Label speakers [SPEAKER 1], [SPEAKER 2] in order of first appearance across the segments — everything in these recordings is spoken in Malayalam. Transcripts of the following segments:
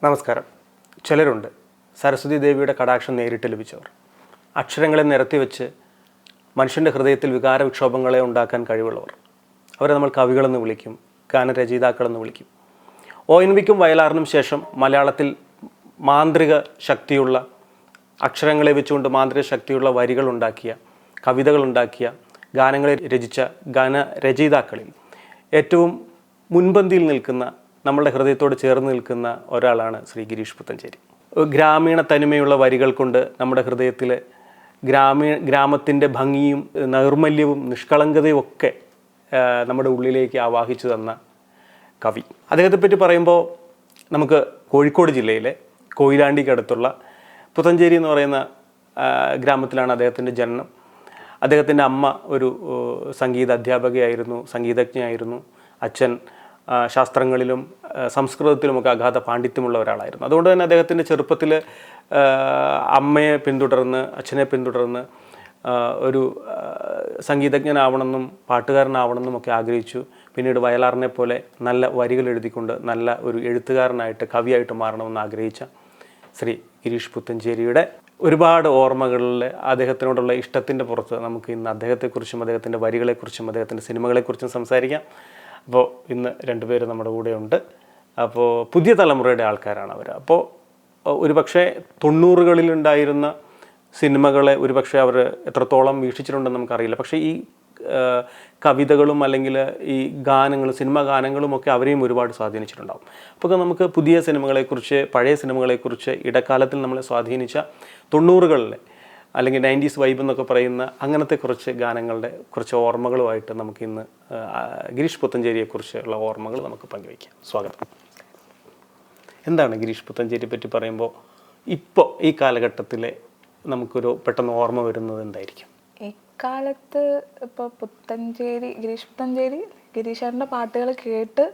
[SPEAKER 1] നമസ്കാരം. ചിലരുണ്ട് സരസ്വതി ദേവിയുടെ കടാക്ഷം നേരിട്ട് ലഭിച്ചവർ. അക്ഷരങ്ങളെ നിരത്തി വെച്ച് മനുഷ്യൻ്റെ ഹൃദയത്തിൽ വികാര വിക്ഷോഭങ്ങളെ ഉണ്ടാക്കാൻ കഴിവുള്ളവർ. അവരെ നമ്മൾ കവികളെന്ന് വിളിക്കും, ഗാനരചയിതാക്കളെന്ന് വിളിക്കും. ONVക്കും വയലാറിനും ശേഷം മലയാളത്തിൽ മാന്ത്രിക ശക്തിയുള്ള അക്ഷരങ്ങളെ വെച്ചുകൊണ്ട് മാന്ത്രിക ശക്തിയുള്ള വരികളുണ്ടാക്കിയ, കവിതകളുണ്ടാക്കിയ, ഗാനങ്ങളെ രചിച്ച ഗാനരചയിതാക്കളിൽ ഏറ്റവും മുൻപന്തിയിൽ നിൽക്കുന്ന, നമ്മളുടെ ഹൃദയത്തോട് ചേർന്ന് നിൽക്കുന്ന ഒരാളാണ് ശ്രീ ഗിരീഷ് പുത്തഞ്ചേരി. ഗ്രാമീണ തനിമയുള്ള വരികൾ കൊണ്ട് നമ്മുടെ ഹൃദയത്തിലെ ഗ്രാമത്തിൻ്റെ ഭംഗിയും നൈർമല്യവും നിഷ്കളങ്കതയും ഒക്കെ നമ്മുടെ ഉള്ളിലേക്ക് ആവാഹിച്ചു തന്ന കവി. അദ്ദേഹത്തെപ്പറ്റി പറയുമ്പോൾ നമുക്ക് കോഴിക്കോട് ജില്ലയിലെ കൊയിലാണ്ടിക്കടുത്തുള്ള പുത്തഞ്ചേരി എന്ന് പറയുന്ന ഗ്രാമത്തിലാണ് അദ്ദേഹത്തിൻ്റെ ജനനം. അദ്ദേഹത്തിൻ്റെ അമ്മ ഒരു സംഗീത അധ്യാപകയായിരുന്നു, സംഗീതജ്ഞയായിരുന്നു. അച്ഛൻ ശാസ്ത്രങ്ങളിലും സംസ്കൃതത്തിലുമൊക്കെ അഗാധ പാണ്ഡിത്യമുള്ള ഒരാളായിരുന്നു. അതുകൊണ്ട് തന്നെ അദ്ദേഹത്തിൻ്റെ ചെറുപ്പത്തിൽ അമ്മയെ പിന്തുടർന്ന്, അച്ഛനെ പിന്തുടർന്ന് ഒരു സംഗീതജ്ഞനാവണമെന്നും പാട്ടുകാരനാവണമെന്നും ഒക്കെ ആഗ്രഹിച്ചു. പിന്നീട് വയലാറിനെ പോലെ നല്ല വരികൾ എഴുതിക്കൊണ്ട് നല്ല ഒരു എഴുത്തുകാരനായിട്ട്, കവിയായിട്ട് മാറണമെന്ന് ആഗ്രഹിച്ച ശ്രീ ഗിരീഷ് പുത്തഞ്ചേരിയുടെ ഒരുപാട് ഓർമ്മകളിൽ അദ്ദേഹത്തിനോടുള്ള ഇഷ്ടത്തിൻ്റെ പുറത്ത് നമുക്ക് ഇന്ന് അദ്ദേഹത്തെക്കുറിച്ചും അദ്ദേഹത്തിൻ്റെ വരികളെക്കുറിച്ചും അദ്ദേഹത്തിൻ്റെ സിനിമകളെക്കുറിച്ചും സംസാരിക്കാം. അപ്പോൾ ഇന്ന് രണ്ടുപേര് നമ്മുടെ കൂടെ ഉണ്ട്. അപ്പോൾ പുതിയ തലമുറയുടെ ആൾക്കാരാണ് അവർ. അപ്പോൾ ഒരുപക്ഷെ 90കളിലുണ്ടായിരുന്ന സിനിമകളെ ഒരുപക്ഷെ അവർ എത്രത്തോളം വീക്ഷിച്ചിട്ടുണ്ടെന്ന് നമുക്കറിയില്ല. പക്ഷേ ഈ കവിതകളും അല്ലെങ്കിൽ ഈ ഗാനങ്ങളും, സിനിമാ ഗാനങ്ങളുമൊക്കെ അവരെയും ഒരുപാട് സ്വാധീനിച്ചിട്ടുണ്ടാകും. അപ്പോൾ നമുക്ക് പുതിയ സിനിമകളെക്കുറിച്ച്, പഴയ സിനിമകളെക്കുറിച്ച്, ഇടക്കാലത്തിൽ നമ്മളെ സ്വാധീനിച്ച 90കളിലെ അല്ലെങ്കിൽ 90s വൈബ് എന്നൊക്കെ പറയുന്ന അങ്ങനത്തെ കുറച്ച് ഗാനങ്ങളുടെ കുറച്ച് ഓർമ്മകളുമായിട്ട് നമുക്കിന്ന് ഗിരീഷ് പുത്തഞ്ചേരിയെക്കുറിച്ചുള്ള ഓർമ്മകൾ നമുക്ക് പങ്കുവയ്ക്കാം. സ്വാഗതം. എന്താണ് ഗിരീഷ് പുത്തഞ്ചേരിയെ പറ്റി പറയുമ്പോൾ ഇപ്പോൾ ഈ കാലഘട്ടത്തിലെ നമുക്കൊരു പെട്ടെന്ന് ഓർമ്മ വരുന്നത് എന്തായിരിക്കും?
[SPEAKER 2] ഇക്കാലത്ത് ഇപ്പോൾ ഗിരീഷ് പുത്തഞ്ചേരി, ഗിരീഷേട്ടൻ്റെ പാട്ടുകൾ കേട്ട്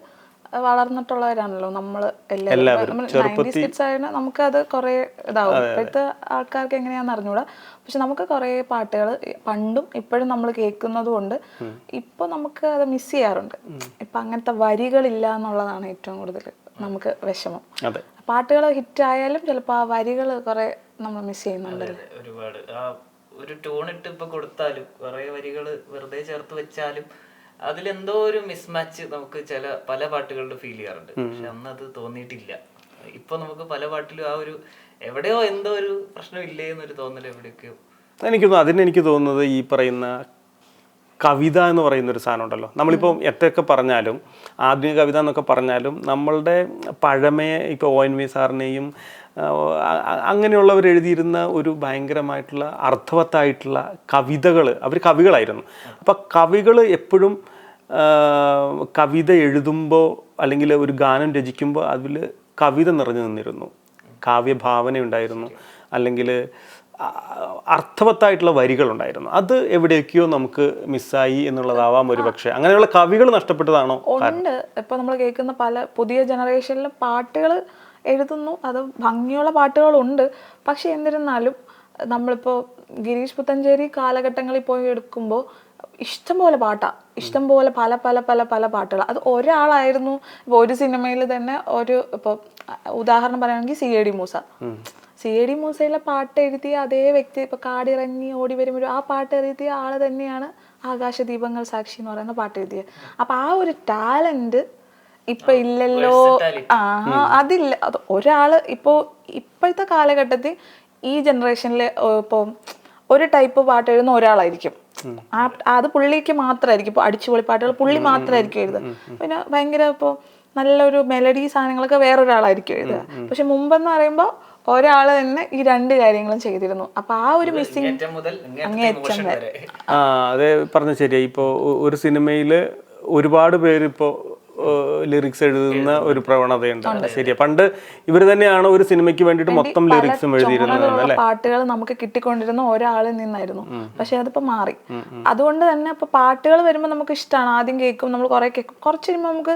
[SPEAKER 2] വളർന്നിട്ടുള്ളവരാണല്ലോ നമ്മൾ എല്ലാവരും. 90s കിഡ്സ് ആയതുകൊണ്ട് നമുക്കത് കുറേ ഇതാവും. ഇപ്പോഴത്തെ ആൾക്കാർക്ക് എങ്ങനെയാണെന്ന് അറിഞ്ഞൂടാ. പക്ഷെ നമുക്ക് കുറേ പാട്ടുകൾ പണ്ടും ഇപ്പോഴും നമ്മൾ കേൾക്കുന്നത് കൊണ്ട് ഇപ്പോൾ നമുക്ക് അത് മിസ് ചെയ്യാറുണ്ട്. ഇപ്പം അങ്ങനത്തെ വരികളില്ല എന്നുള്ളതാണ് ഏറ്റവും കൂടുതൽ നമുക്ക് വിഷമം. പാട്ടുകൾ ഹിറ്റായാലും ചിലപ്പോൾ ആ വരികൾ കുറേ നമ്മൾ മിസ് ചെയ്യുന്നുണ്ടല്ലോ.
[SPEAKER 3] ഒരുപാട് ഒരു ടൂൺ ഇട്ട് ഇപ്പൊ കൊടുത്താലും കുറെ വരികൾ വെറുതെ ചേർത്ത് വെച്ചാലും അതിലെന്തോ ഒരു മിസ്മാച്ച് നമുക്ക് പല പാട്ടുകളിലും ഫീൽ ചെയ്യാറുണ്ട്. പക്ഷെ അന്ന് അത് തോന്നിയിട്ടില്ല. ഇപ്പൊ നമുക്ക് പല പാട്ടിലും ആ ഒരു എവിടെയോ എന്തോ ഒരു പ്രശ്നമില്ലേ എന്നൊരു തോന്നൽ എവിടെയൊക്കെയോ.
[SPEAKER 1] എനിക്ക് തോന്നുന്നത് ഈ പറയുന്ന കവിത എന്ന് പറയുന്നൊരു സാധനം ഉണ്ടല്ലോ. നമ്മളിപ്പോൾ എത്രയൊക്കെ പറഞ്ഞാലും, ആധുനിക കവിത എന്നൊക്കെ പറഞ്ഞാലും, നമ്മളുടെ പഴമയെ ഇപ്പോൾ ONV സാറിനെയും അങ്ങനെയുള്ളവർ എഴുതിയിരുന്ന ഒരു ഭയങ്കരമായിട്ടുള്ള അർത്ഥവത്തായിട്ടുള്ള കവിതകൾ, അവർ കവികളായിരുന്നു. അപ്പം കവികൾ എപ്പോഴും കവിത എഴുതുമ്പോൾ അല്ലെങ്കിൽ ഒരു ഗാനം രചിക്കുമ്പോൾ അതിൽ കവിത നിറഞ്ഞു നിന്നിരുന്നു, കാവ്യഭാവന ഉണ്ടായിരുന്നു, അല്ലെങ്കിൽ അർത്ഥവത്തായിട്ടുള്ള വരികളുണ്ടായിരുന്നു. അത് എവിടേക്കോ നമുക്ക് മിസ്സായി എന്നുള്ളതാവാം ഒരു പക്ഷേ. അങ്ങനെയുള്ള കവികൾ നഷ്ടപ്പെട്ടതാണോ?
[SPEAKER 2] ഉണ്ട്. ഇപ്പോൾ നമ്മൾ കേൾക്കുന്ന പല പുതിയ ജനറേഷനിലും പാട്ടുകൾ എഴുതുന്നു, അത് ഭംഗിയുള്ള പാട്ടുകളുണ്ട്. പക്ഷെ എന്നിരുന്നാലും നമ്മളിപ്പോൾ ഗിരീഷ് പുത്തഞ്ചേരി കാലഘട്ടങ്ങളിൽ പോയി എടുക്കുമ്പോൾ ഇഷ്ടംപോലെ പാട്ടാണ്, ഇഷ്ടംപോലെ പല പല പല പല പാട്ടുകൾ. അത് ഒരാളായിരുന്നു. ഇപ്പോൾ ഒരു സിനിമയിൽ തന്നെ ഇപ്പോൾ ഉദാഹരണം പറയുകയാണെങ്കിൽ CAD മൂസയിലെ പാട്ട് എഴുതിയ അതേ വ്യക്തി ഇപ്പോൾ കാടിറങ്ങി ഓടി വരുമ്പോൾ ആ പാട്ട് എഴുതിയ ആൾ തന്നെയാണ് ആകാശദീപങ്ങൾ സാക്ഷി എന്ന് പറയുന്ന പാട്ട് എഴുതിയത്. അപ്പം ആ ഒരു ടാലന്റ് ഇപ്പൊ ഇല്ലല്ലോ. അതില്ല. അത് ഒരാള് ഇപ്പോഴത്തെ കാലഘട്ടത്തിൽ ഈ ജനറേഷനിൽ ഇപ്പോൾ ഒരു ടൈപ്പ് പാട്ട് എഴുതുന്ന ഒരാളായിരിക്കും. അത് പുള്ളിക്ക് മാത്രമായിരിക്കും. ഇപ്പോൾ അടിച്ചുപൊളി പാട്ടുകൾ പുള്ളി മാത്രമായിരിക്കും എഴുതുക. പിന്നെ ഭയങ്കര ഇപ്പോൾ നല്ലൊരു മെലഡി സാധനങ്ങളൊക്കെ വേറൊരാളായിരിക്കും എഴുതുക. പക്ഷെ മുമ്പെന്ന് പറയുമ്പോൾ ഒരാൾ തന്നെ ഈ രണ്ട് കാര്യങ്ങളും ചെയ്തിരുന്നു. അപ്പൊ ആ ഒരു മിസ്സിങ് അങ്ങേയറ്റം വരെ.
[SPEAKER 1] അതെ, പറഞ്ഞ ശരിയായി. ഇപ്പോൾ ഒരു സിനിമയിൽ ഒരുപാട് പേര് ഇപ്പോൾ ലിറിക്സ് എഴുതുന്ന ഒരു പ്രവണതയുണ്ട്. ശരിയാ. പണ്ട് ഇവർ തന്നെയാണ് ഒരു സിനിമയ്ക്ക് വേണ്ടിയിട്ട് മൊത്തം ലിറിക്സും എഴുതിയിരുന്നത്.
[SPEAKER 2] പാട്ടുകൾ നമുക്ക് കിട്ടിക്കൊണ്ടിരുന്ന ഒരാളിൽ നിന്നായിരുന്നു. പക്ഷെ അതിപ്പോ മാറി. അതുകൊണ്ട് തന്നെ ഇപ്പൊ പാട്ടുകൾ വരുമ്പോൾ നമുക്ക് ഇഷ്ടമാണ്. ആദ്യം കേൾക്കും, നമ്മൾ കുറെ കേൾക്കും. കുറച്ച് കഴിയുമ്പോൾ നമുക്ക്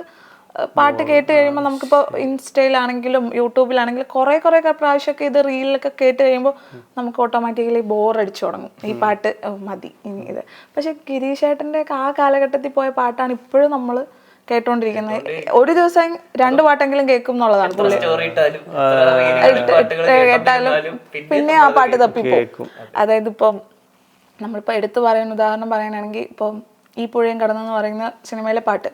[SPEAKER 2] പാട്ട് കേട്ട് കഴിയുമ്പോൾ നമുക്കിപ്പോൾ ഇൻസ്റ്റയിലാണെങ്കിലും യൂട്യൂബിലാണെങ്കിലും കുറേ പ്രാവശ്യമൊക്കെ ഇത് റീലിലൊക്കെ കേട്ട് കഴിയുമ്പോൾ നമുക്ക് ഓട്ടോമാറ്റിക്കലി ബോറടിച്ചു തുടങ്ങും. ഈ പാട്ട് മതി ഇനി ഇത്. പക്ഷെ ഗിരീഷ് ഏട്ടൻ്റെ ആ കാലഘട്ടത്തിൽ പോയ പാട്ടാണ് ഇപ്പോഴും നമ്മൾ കേട്ടോണ്ടിരിക്കുന്നത്. ഒരു ദിവസം 2 പാട്ടെങ്കിലും കേൾക്കും എന്നുള്ളതാണ് പുള്ളി.
[SPEAKER 3] സ്റ്റോറി ഇട്ടാലും പാട്ടുകൾ
[SPEAKER 2] കേട്ടാലും പിന്നെ ആ പാട്ട് തപ്പിപ്പോകും. അതായത് ഇപ്പം നമ്മളിപ്പോൾ എടുത്തു പറയുന്ന ഉദാഹരണം പറയുകയാണെങ്കിൽ ഇപ്പം ഈ പുഴയും കടന്നെന്ന് പറയുന്ന സിനിമയിലെ പാട്ട്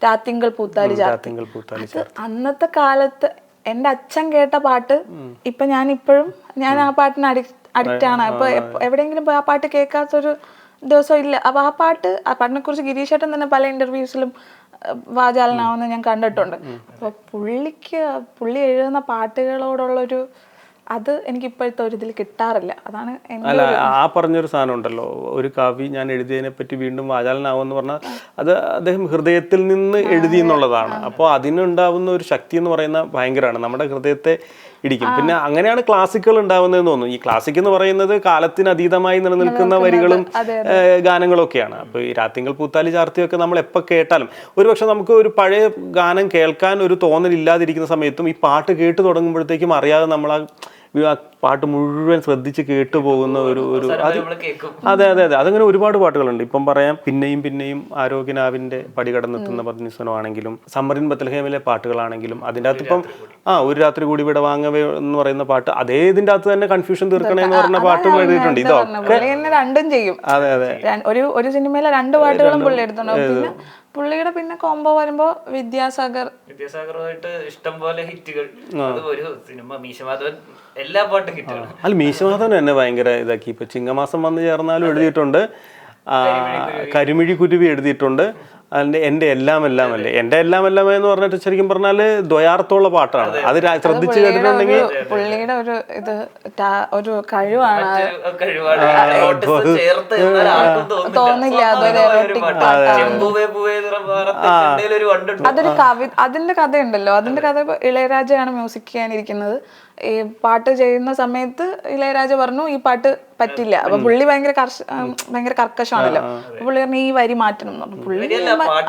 [SPEAKER 2] രാത്തിങ്കൾ പൂത്താലി ചാർത്തി, അന്നത്തെ കാലത്ത് എൻ്റെ അച്ഛൻ കേട്ട പാട്ട് ഇപ്പൊ ഞാൻ ആ പാട്ടിന് അഡിക്റ്റ് ആണ്. അപ്പൊ എവിടെയെങ്കിലും പോയി ആ പാട്ട് കേൾക്കാത്തൊരു ദിവസം ഇല്ല. അപ്പൊ ആ പാട്ടിനെ കുറിച്ച് ഗിരീഷ് ഏട്ടൻ തന്നെ പല ഇന്റർവ്യൂസിലും വാചാലനാവുന്ന ഞാൻ കണ്ടിട്ടുണ്ട്. അപ്പൊ പുള്ളി എഴുതുന്ന പാട്ടുകളോടുള്ളൊരു അത് എനിക്ക് ഇപ്പോഴത്തെ ഒരു ഇതിൽ കിട്ടാറില്ല. അതാണ്
[SPEAKER 1] അല്ല, ആ പറഞ്ഞൊരു സാധനം ഉണ്ടല്ലോ, ഒരു കവി ഞാൻ എഴുതിയതിനെ പറ്റി വീണ്ടും വാചാലനാവെന്ന് പറഞ്ഞാൽ അത് അദ്ദേഹം ഹൃദയത്തിൽ നിന്ന് എഴുതി എന്നുള്ളതാണ്. അപ്പോൾ അതിനുണ്ടാവുന്ന ഒരു ശക്തി എന്ന് പറയുന്ന ഭയങ്കരമാണ്, നമ്മുടെ ഹൃദയത്തെ ഇടിക്കും. പിന്നെ അങ്ങനെയാണ് ക്ലാസിക്കുകൾ ഉണ്ടാവുന്നതെന്ന് തോന്നുന്നു. ഈ ക്ലാസിക് എന്ന് പറയുന്നത് കാലത്തിന് അതീതമായി നിലനിൽക്കുന്ന വരികളും ഗാനങ്ങളും ഒക്കെയാണ്. അപ്പോൾ ഈ രാത്തിങ്കൾ പൂത്താലി ചാർത്തിയൊക്കെ നമ്മൾ എപ്പോൾ കേട്ടാലും ഒരുപക്ഷെ നമുക്ക് ഒരു പഴയ ഗാനം കേൾക്കാൻ ഒരു തോന്നലില്ലാതിരിക്കുന്ന സമയത്തും ഈ പാട്ട് കേട്ട് തുടങ്ങുമ്പോഴത്തേക്കും അറിയാതെ നമ്മൾ ആ പാട്ട് മുഴുവൻ ശ്രദ്ധിച്ച് കേട്ടു പോകുന്ന ഒരു അതെ അതെ അതെ അതങ്ങനെ ഒരുപാട് പാട്ടുകളുണ്ട്. ഇപ്പം പറയാം, പിന്നെയും പിന്നെയും ആരോഗ്യനാവിന്റെ പടികടന്നെത്തുന്ന പത്നിസ്വനമാണെങ്കിലും സമ്മറിൻ ബത്ലഹേമിലെ പാട്ടുകളാണെങ്കിലും അതിൻ്റെ അകത്ത് ഇപ്പം ഒരു രാത്രി കൂടി ഇവിടെ വാങ്ങവേ എന്ന് പറയുന്ന പാട്ട് അതേ ഇതിൻ്റെ അകത്ത് തന്നെ കൺഫ്യൂഷൻ തീർക്കണേ എന്ന് പറഞ്ഞ പാട്ടും എഴുതിയിട്ടുണ്ട്. ഇതൊക്കെ
[SPEAKER 2] രണ്ടും ചെയ്യും.
[SPEAKER 1] അതെ അതെ
[SPEAKER 2] ഒരു സിനിമയിലെ 2 പാട്ടുകളും പുള്ളി എടുത്തിട്ടുണ്ട്. പിന്നെ പുള്ളിയുടെ പിന്നെ കോംബോ വരുമ്പോ വിദ്യാസാഗറുമായിട്ട്
[SPEAKER 3] ഇഷ്ടം പോലെ ഹിറ്റുകൾ. ഒരു സിനിമ മീശമാധവൻ എല്ലാ പാട്ടും ഹിറ്റാണ്.
[SPEAKER 1] അല്ല, മീശമാധവൻ എന്നെ ഭയങ്കര ഇതാക്കി. ഇപ്പൊ ചിങ്ങമാസം വന്ന് ചേർന്നാലും എഴുതിയിട്ടുണ്ട്, കരിമിഴി കുരുവി എഴുതിയിട്ടുണ്ട്, അതിന്റെ എന്റെ എല്ലാം എല്ലാം അല്ലേ. എന്റെ എല്ലാം എല്ലാം എന്ന് പറഞ്ഞിട്ട് ശരിക്കും പറഞ്ഞാല് ദ്വയാർത്ഥമുള്ള പാട്ടാണ്. അത് ശ്രദ്ധിച്ചു കേട്ടിട്ടുണ്ടെങ്കിൽ
[SPEAKER 2] പുള്ളിയുടെ ഒരു കഴിവാണ്. തോന്നില്ല അതൊരു അതിന്റെ കഥയുണ്ടല്ലോ. അതിന്റെ കഥ ഇളയരാജയാണ് മ്യൂസിക് ചെയ്യാനിരിക്കുന്നത്. ഈ പാട്ട് ചെയ്യുന്ന സമയത്ത് ഇളയരാജ പറഞ്ഞു ഈ പാട്ട് പറ്റില്ല. അപ്പൊ പുള്ളി ഭയങ്കര കർക്കശമാണല്ലോ. പുള്ളി പറഞ്ഞു ഈ വരി മാറ്റണം എന്ന് പറഞ്ഞു. പുള്ളി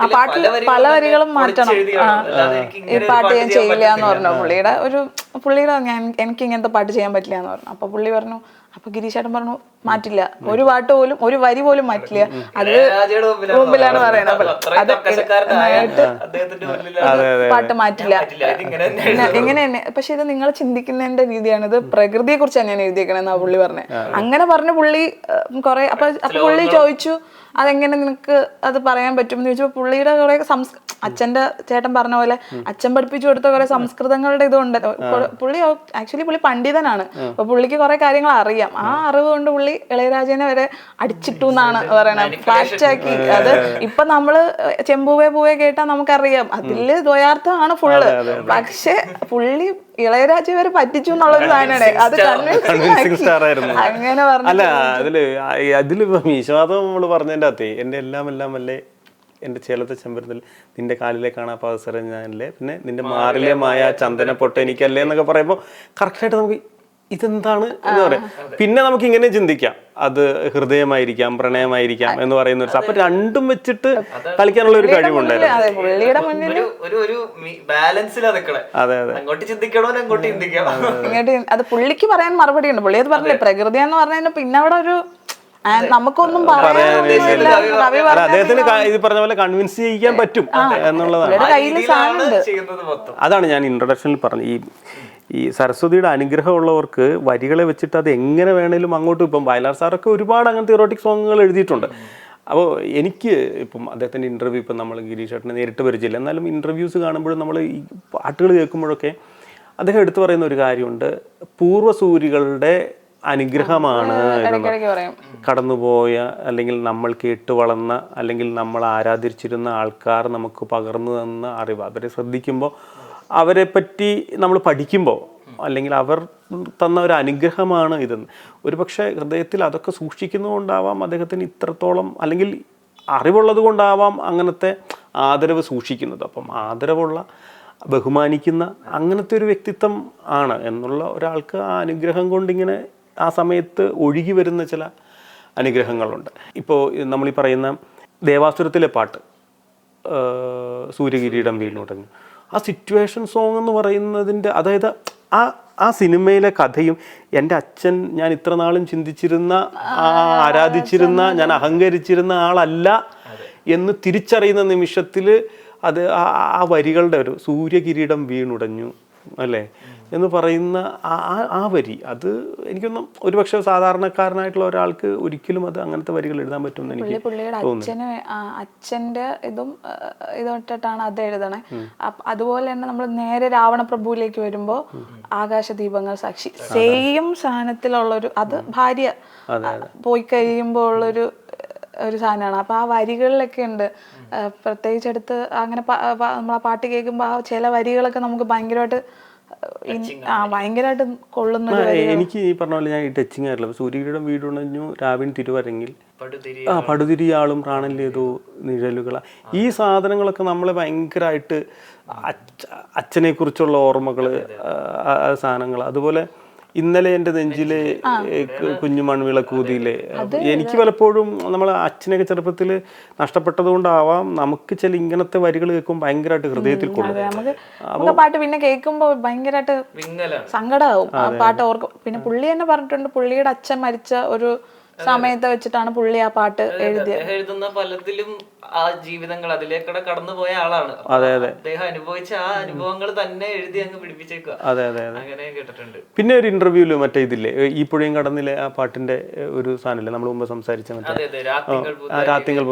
[SPEAKER 2] ആ പാട്ടിൽ പല വരികളും മാറ്റണം, ഈ പാട്ട് ഞാൻ ചെയ്യില്ല എന്ന് പറഞ്ഞു. പുള്ളിയുടെ എനിക്ക് ഇങ്ങനത്തെ പാട്ട് ചെയ്യാൻ പറ്റില്ല എന്ന് പറഞ്ഞു. അപ്പൊ പുള്ളി പറഞ്ഞു, അപ്പൊ ഗിരീഷ് ഏട്ടൻ പറഞ്ഞു മാറ്റില്ല, ഒരു പാട്ട് പോലും ഒരു വരി പോലും മാറ്റില്ല. അത് മുമ്പിലാണ് പറയുന്നത്. പാട്ട് മാറ്റില്ല ഇങ്ങനെ തന്നെ. പക്ഷെ ഇത് നിങ്ങൾ ചിന്തിക്കുന്നതിന്റെ രീതിയാണ്, ഇത് പ്രകൃതിയെ കുറിച്ച് തന്നെയാണ് എഴുതിയേക്കണെന്നാ പുള്ളി പറഞ്ഞത്. അങ്ങനെ പറഞ്ഞ് പുള്ളി കുറെ അപ്പൊ പുള്ളി ചോദിച്ചു അതെങ്ങനെ നിനക്ക് അത് പറയാൻ പറ്റും എന്ന് ചോദിച്ചപ്പോൾ പുള്ളിയുടെ കുറെ അച്ഛൻ്റെ ചേട്ടൻ പറഞ്ഞ പോലെ അച്ഛൻ പഠിപ്പിച്ചു കൊടുത്ത കുറെ സംസ്കൃതങ്ങളുടെ ഇതുണ്ട്. പുള്ളി പണ്ഡിതനാണ്. അപ്പൊ പുള്ളിക്ക് കുറെ കാര്യങ്ങൾ അറിയാം. ആ അറിവ് കൊണ്ട് പുള്ളി ഇളയരാജനെ വരെ അടിച്ചിട്ടു എന്നാണ് പറയണത്, ഫ്ലാറ്റാക്കി. അത് ഇപ്പൊ നമ്മള് ചെമ്പൂവേ പൂവേ കേട്ടാൽ നമുക്കറിയാം അതില് ദ്വയാർത്ഥമാണ് ഫുള്ള്. പക്ഷെ പുള്ളി ഇളയരാജ വരെ പറ്റിച്ചു എന്നുള്ളൊരു സാധനമാണ്. അത് അങ്ങനെ പറഞ്ഞു.
[SPEAKER 1] അല്ല, അതില് മീശവാദം നമ്മള് പറഞ്ഞതിൻ്റെ അകത്തേ എന്റെ എല്ലാം എല്ലാം അല്ലേ, എൻ്റെ ചേലത്തെ ചെമ്പരത്തിൽ നിന്റെ കാലിലെ കാണാ പാദസരഞ്ഞാലേ, പിന്നെ നിന്റെ മാറിലെ മായ ചന്ദന പൊട്ട എനിക്കല്ലേ എന്നൊക്കെ പറയുമ്പോൾ കറക്റ്റായിട്ട് നമുക്ക് ഇതെന്താണ് എന്ന് പറയാം. പിന്നെ നമുക്ക് ഇങ്ങനെ ചിന്തിക്കാം, അത് ഹൃദയമായിരിക്കാം, പ്രണയമായിരിക്കാം എന്ന് പറയുന്ന ഒരു. അപ്പൊ രണ്ടും വെച്ചിട്ട് കളിക്കാനുള്ള ഒരു കഴിവുണ്ടായിരുന്നു. അതെ അതെ,
[SPEAKER 3] അങ്ങോട്ട് ചിന്തിക്കണോ അങ്ങോട്ട് ചിന്തിക്കാം.
[SPEAKER 2] അത് പുള്ളിക്ക് പറയാൻ മറുപടി ഉണ്ട്. പുള്ളി അത് പറഞ്ഞില്ലേ, പ്രകൃതി എന്ന് പറഞ്ഞാൽ പിന്നെ അവിടെ ഒരു നമുക്കൊന്നും പറയാനില്ല.
[SPEAKER 1] അദ്ദേഹത്തിന് ഇത് പറഞ്ഞ പോലെ കൺവിൻസ് ചെയ്യിക്കാൻ പറ്റും എന്നുള്ളതാണ്. അതാണ് ഞാൻ ഇൻട്രൊഡക്ഷനിൽ പറഞ്ഞത്. ഈ സരസ്വതിയുടെ അനുഗ്രഹമുള്ളവർക്ക് വരികളെ വെച്ചിട്ട് അത് എങ്ങനെ വേണേലും അങ്ങോട്ടും. ഇപ്പം വയലാർ സാറൊക്കെ ഒരുപാട് അങ്ങനത്തെ ഇറോട്ടിക് സോങ്ങുകൾ എഴുതിയിട്ടുണ്ട്. അപ്പോൾ എനിക്ക് ഇപ്പം അദ്ദേഹത്തിൻ്റെ ഇൻ്റർവ്യൂ ഇപ്പം നമ്മൾ ഗിരീഷ് ഏട്ടനെ നേരിട്ട് പരിചയമില്ല, എന്നാലും ഇൻ്റർവ്യൂസ് കാണുമ്പോഴും നമ്മൾ ഈ പാട്ടുകൾ കേൾക്കുമ്പോഴൊക്കെ അദ്ദേഹം എടുത്തു പറയുന്ന ഒരു കാര്യമുണ്ട്, പൂർവ്വസൂരികളുടെ അനുഗ്രഹമാണ് കടന്നുപോയ, അല്ലെങ്കിൽ നമ്മൾ കേട്ടു വളർന്ന, അല്ലെങ്കിൽ നമ്മൾ ആരാധിച്ചിരുന്ന ആൾക്കാർ നമുക്ക് പകർന്നു തന്ന അറിവ്. അവരെ ശ്രദ്ധിക്കുമ്പോൾ, അവരെ പറ്റി നമ്മൾ പഠിക്കുമ്പോൾ, അല്ലെങ്കിൽ അവർ തന്ന ഒരു അനുഗ്രഹമാണ് ഇതെന്ന്. ഒരു പക്ഷേ ഹൃദയത്തിൽ അതൊക്കെ സൂക്ഷിക്കുന്നതുകൊണ്ടാവാം അദ്ദേഹത്തിന് ഇത്രത്തോളം, അല്ലെങ്കിൽ അറിവുള്ളത് കൊണ്ടാവാം അങ്ങനത്തെ ആദരവ് സൂക്ഷിക്കുന്നത്. അപ്പം ആദരവുള്ള, ബഹുമാനിക്കുന്ന അങ്ങനത്തെ ഒരു വ്യക്തിത്വം ആണ് എന്നുള്ള ഒരാൾക്ക് ആ അനുഗ്രഹം കൊണ്ടിങ്ങനെ ആ സമയത്ത് ഒഴുകി വരുന്ന ചില അനുഗ്രഹങ്ങളുണ്ട്. ഇപ്പോൾ നമ്മളീ പറയുന്ന ദേവാസുരത്തിലെ പാട്ട് സൂര്യകിരീടം വീണുടങ്ങി, ആ സിറ്റുവേഷൻ സോങ് എന്ന് പറയുന്നതിൻ്റെ, അതായത് ആ സിനിമയിലെ കഥയും എൻ്റെ അച്ഛൻ ഞാൻ ഇത്ര നാളും ചിന്തിച്ചിരുന്ന, ആരാധിച്ചിരുന്ന, ഞാൻ അഹങ്കരിച്ചിരുന്ന ആളല്ല എന്ന് തിരിച്ചറിയുന്ന നിമിഷത്തിൽ അത് ആ വരികളുടെ ഒരു സൂര്യകിരീടം വീണുടഞ്ഞു അല്ലേ എന്ന് പറയുന്ന ആ വരി, അത് എനിക്കൊന്നും ഒരുപക്ഷെ സാധാരണക്കാരനായിട്ടുള്ള ഒരാൾക്ക് ഒരിക്കലും അത് അങ്ങനത്തെ വരികൾ എഴുതാൻ പറ്റുമെന്ന് എനിക്ക്
[SPEAKER 2] പുള്ളിയുടെ അച്ഛൻ്റെ ഇതൊട്ടിട്ടാണ് അത് എഴുതണേ. അതുപോലെ തന്നെ നമ്മൾ നേരെ രാവണപ്രഭുവിലേക്ക് വരുമ്പോൾ ആകാശദീപങ്ങൾ സാക്ഷി, സെയിം സാധനത്തിലുള്ളൊരു, അത് ഭാര്യ പോയി കഴിയുമ്പോൾ ഉള്ളൊരു സാധനമാണ്. അപ്പോൾ ആ വരികളിലൊക്കെ ഉണ്ട്, പ്രത്യേകിച്ച് എടുത്ത് അങ്ങനെ നമ്മൾ ആ പാട്ട് കേൾക്കുമ്പോൾ ആ ചില വരികളൊക്കെ നമുക്ക് ഭയങ്കരമായിട്ട് കൊള്ളുന്ന.
[SPEAKER 1] എനിക്ക് ഈ പറഞ്ഞ പോലെ ഞാൻ ഈ ടച്ചിങ് ആയിട്ടുള്ള സൂര്യകിരീടം വീടുണഞ്ഞു രാവിൻ തിരുവരങ്ങിൽ പടുതിരിയാളും പ്രാണല്ലേതോ നിഴലുകള, ഈ സാധനങ്ങളൊക്കെ നമ്മളെ ഭയങ്കരമായിട്ട് അച്ഛനെ കുറിച്ചുള്ള ഓർമ്മകൾ, സാധനങ്ങൾ. അതുപോലെ ഇന്നലെ എൻ്റെ നെഞ്ചിലെ കുഞ്ഞു മൺവിളക്കൂതിയിലെ, എനിക്ക് പലപ്പോഴും നമ്മൾ അച്ഛനൊക്കെ ചെറുപ്പത്തിൽ നഷ്ടപ്പെട്ടത് കൊണ്ടാവാം നമുക്ക് ചില ഇങ്ങനത്തെ വരികൾ കേൾക്കുമ്പോൾ ഭയങ്കരമായിട്ട് ഹൃദയത്തിൽ കൊള്ളും.
[SPEAKER 2] നമുക്ക് പാട്ട് പിന്നെ കേൾക്കുമ്പോൾ ഭയങ്കരമായിട്ട് സങ്കടമാവും ആ പാട്ട് ഓർക്കും. പിന്നെ പുള്ളി തന്നെ പറഞ്ഞിട്ടുണ്ട്, പുള്ളിയുടെ അച്ഛൻ മരിച്ച ഒരു സമയത്ത് വെച്ചിട്ടാണ് പുള്ളി ആ പാട്ട്
[SPEAKER 3] എഴുതുന്ന പലതിലും ആ ജീവിതങ്ങൾ അതിലേക്കൂടെ കടന്നുപോയ ആളാണ്. അദ്ദേഹം അനുഭവിച്ച ആ അനുഭവങ്ങൾ തന്നെ എഴുതി അങ്ങ് പിടിപ്പിച്ചേക്കുക. അങ്ങനെ കേട്ടിട്ടുണ്ട്.
[SPEAKER 1] പിന്നെ ഒരു ഇന്റർവ്യൂല് മറ്റേ ഇതില്ലേ ഈ പുഴയും കടന്നിലെ ആ പാട്ടിന്റെ ഒരു സാധനല്ലേ നമ്മൾ മുമ്പ് സംസാരിച്ച രാത്തിങ്ങൾ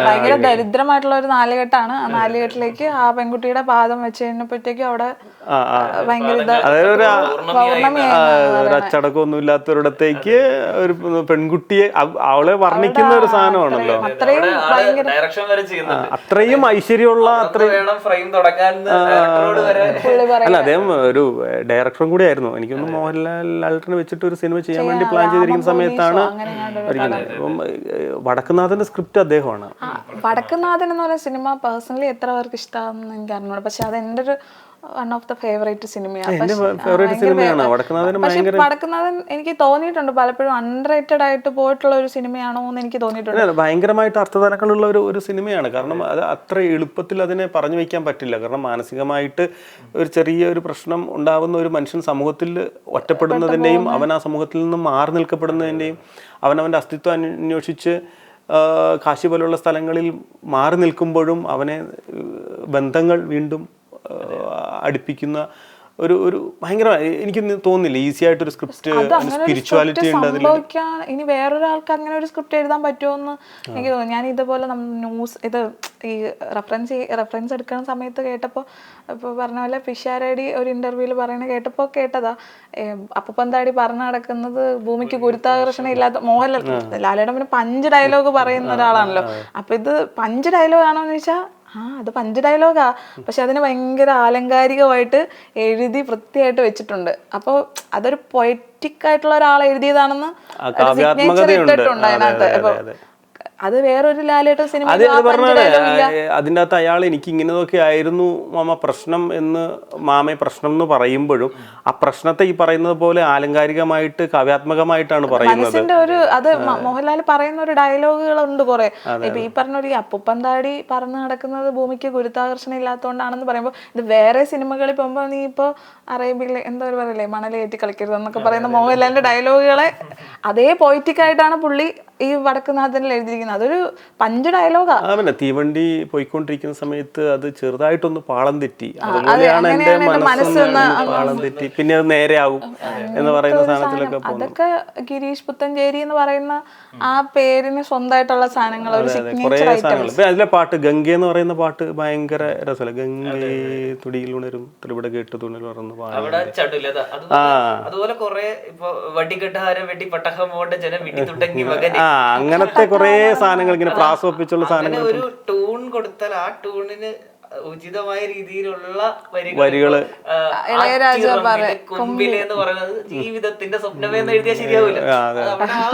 [SPEAKER 2] ഭയങ്കര ദരിദ്രമായിട്ടുള്ള ഒരു നാലുകെട്ടാണ്. ആ നാലുകെട്ടിലേക്ക് ആ പെൺകുട്ടിയുടെ പാദം വെച്ച് കഴിഞ്ഞപ്പോഴത്തേക്കും അവിടെ ഭയങ്കര
[SPEAKER 1] അച്ചടക്കമൊന്നും ഇല്ലാത്തവരിടത്തേക്ക് ഒരു പെൺകുട്ടിയെ അവളെ വർണ്ണിക്കുന്ന ഒരു സാധനമാണല്ലോ. അത്രയും ഐശ്വര്യമുള്ള അല്ല, അദ്ദേഹം ഒരു ഡയറക്ടറും കൂടി ആയിരുന്നു. എനിക്കൊന്ന് മോഹൻലാൽ ലാലേട്ടനെ വെച്ചിട്ട് ഒരു സിനിമ ചെയ്യാൻ വേണ്ടി പ്ലാൻ ചെയ്തിരിക്കുന്ന സമയത്താണ് പഠിക്കുന്നത്. അപ്പം വടക്കുന്നാഥന്റെ സ്ക്രിപ്റ്റ് അദ്ദേഹമാണ്.
[SPEAKER 2] വടക്കുന്നാഥൻ എന്ന് പറയുന്ന സിനിമ പേഴ്സണലി എത്ര പേർക്ക് ഇഷ്ടമാണെന്ന് എനിക്ക് അറിഞ്ഞൂടാ. പക്ഷെ അത് എൻ്റെ ഒരു വൺ ഓഫ് ദ ഫേവറേറ്റ് സിനിമയാണ്. പക്ഷെ വടക്കുന്നാഥൻ എനിക്ക് തോന്നിയിട്ടുണ്ട് പലപ്പോഴും അണ്ടർ റേറ്റഡ് ആയിട്ട് പോയിട്ടുള്ള ഒരു സിനിമയാണോ എന്ന് എനിക്ക് തോന്നിയിട്ടുണ്ട്.
[SPEAKER 1] ഭയങ്കരമായിട്ട് അർത്ഥതലങ്ങളുള്ള ഒരു സിനിമയാണ്. കാരണം അത് അത്ര എളുപ്പത്തിൽ അതിനെ പറഞ്ഞു വയ്ക്കാൻ പറ്റില്ല. കാരണം മാനസികമായിട്ട് ഒരു ചെറിയ ഒരു പ്രശ്നം ഉണ്ടാവുന്ന ഒരു മനുഷ്യൻ സമൂഹത്തിൽ ഒറ്റപ്പെടുന്നതിൻ്റെയും അവൻ ആ സമൂഹത്തിൽ നിന്നും മാറി നിൽക്കപ്പെടുന്നതിൻ്റെയും അവനവൻ്റെ അസ്തിത്വം അന്വേഷിച്ച് കാശി പോലുള്ള സ്ഥലങ്ങളിൽ മാറി നിൽക്കുമ്പോഴും അവനെ ബന്ധങ്ങൾ വീണ്ടും അടുപ്പിക്കുന്ന ഒരു ഭയങ്കര, എനിക്ക് തോന്നുന്നില്ല ഈസി ആയിട്ടൊരു സ്ക്രിപ്റ്റ്, സ്പിരിച്വാലിറ്റി ഉണ്ട് അതിൽ.
[SPEAKER 2] ഇനി വേറൊരാൾക്ക് അങ്ങനെ ഒരു സ്ക്രിപ്റ്റ് എഴുതാൻ പറ്റുമോന്ന് എനിക്ക് തോന്നുന്നു. ഞാൻ ഇതുപോലെ ന്യൂസ് ഈ റെഫറൻസ് എടുക്കുന്ന സമയത്ത് കേട്ടപ്പോൾ ഇപ്പോൾ പറഞ്ഞ പോലെ പിഷാരടി ഒരു ഇന്റർവ്യൂവിൽ പറയണ കേട്ടതാ അപ്പപ്പന്താടി പറഞ്ഞു നടക്കുന്നത് ഭൂമിക്ക് ഗുരുത്വാകർഷണം ഇല്ലാത്ത മോഹൻലാൽ ലാലേട്ടൻ പിന്നെ പഞ്ച് ഡയലോഗ് പറയുന്ന ഒരാളാണല്ലോ. അപ്പൊ ഇത് പഞ്ച് ഡയലോഗ് ആണോ എന്ന് ചോദിച്ചാൽ അത് പഞ്ച് ഡയലോഗാ, പക്ഷെ അതിന് ഭയങ്കര ആലങ്കാരികമായിട്ട് എഴുതി വൃത്തിയായിട്ട് വെച്ചിട്ടുണ്ട്. അപ്പോൾ അതൊരു പൊയറ്റിക് ആയിട്ടുള്ള ഒരാൾ എഴുതിയതാണെന്ന് സിഗ്നേച്ചർ ഇട്ടിട്ടുണ്ട് അതിനകത്ത്. അപ്പൊ അത് വേറൊരു ലാലേട്ടൻ സിനിമ.
[SPEAKER 1] അതിൻ്റെ അകത്ത് അയാൾ എനിക്ക് ഇങ്ങനതൊക്കെ ആയിരുന്നു മാമ പ്രശ്നം എന്ന് പ്രശ്നം എന്ന് പറയുമ്പോഴും ആ പ്രശ്നത്തെ ഈ പറയുന്നത് പോലെ ആലങ്കാരികമായിട്ട് കാവ്യാത്മകമായിട്ടാണ് പറയുന്നത്.
[SPEAKER 2] അത് മോഹൻലാൽ പറയുന്ന ഒരു ഡയലോഗുകളുണ്ട് കുറെ. ഇപ്പൊ ഈ പറഞ്ഞ ഒരു അപ്പുപ്പന്താടി പറന്ന് നടക്കുന്നത് ഭൂമിക്ക് ഗുരുത്വാകർഷണം ഇല്ലാത്തതുകൊണ്ടാണെന്ന് പറയുമ്പോൾ ഇത് വേറെ സിനിമകളിൽ പോകുമ്പോൾ നീ ഇപ്പൊ അറേബ്യയിലെ എന്താ പറയല്ലേ മണലേറ്റി കളിക്കരുത് എന്നൊക്കെ പറയുന്ന മോഹൻലാലിന്റെ ഡയലോഗുകളെ അതേ പോയിറ്റിക് ആയിട്ടാണ് പുള്ളി ഈ വടക്കുന്നാഥനിൽ എഴുതിയിരിക്കുന്നത്. അതൊരു പഞ്ച് ഡയലോഗാ.
[SPEAKER 1] തീവണ്ടി പോയിക്കൊണ്ടിരിക്കുന്ന സമയത്ത് അത് ചെറുതായിട്ടൊന്ന് പാളം തെറ്റി, അതുപോലെയാണ് എന്റെ മനസ്സൊന്ന് പാളം തെറ്റി, പിന്നെ അത് നേരെ ആവും എന്ന് പറയുന്ന സാധനത്തിലൊക്കെ
[SPEAKER 2] അതൊക്കെ ഗിരീഷ് പുത്തഞ്ചേരി എന്ന് പറയുന്ന ആ പേരിന് സ്വന്തമായിട്ടുള്ള സാധനങ്ങൾ, ഒരു സിഗ്നേച്ചർ ഐറ്റംസ്.
[SPEAKER 1] അതിലെ പാട്ട് ഗംഗ എന്ന് പറയുന്ന പാട്ട് ഭയങ്കര രസമല്ല. ഗംഗേ തുടിയിൽ ഉണരും ത്രിപുട കേട്ട് തുണിൽ ഉണർന്നു
[SPEAKER 3] അതുപോലെ കുറെ ഇപ്പൊ വടികെട്ടാരം വെട്ടി പട്ടഹമോടെ ജനം വിട്ടി തുടങ്ങി
[SPEAKER 1] അങ്ങനത്തെ കുറെ സാധനങ്ങൾ ഇങ്ങനെ പ്രാസ് ഒപ്പിച്ചുള്ള സാധനങ്ങൾ.
[SPEAKER 3] ഒരു ട്യൂൺ കൊടുത്താൽ ആ ട്യൂണിന് ഉചിതമായ രീതിയിലുള്ള വരികള് കൊമ്പിലെ എന്ന് പറയുന്നത് ജീവിതത്തിന്റെ സ്വപ്നമേ എന്ന് എഴുതിയാൽ ശരിയാവില്ല. അവിടെ ആ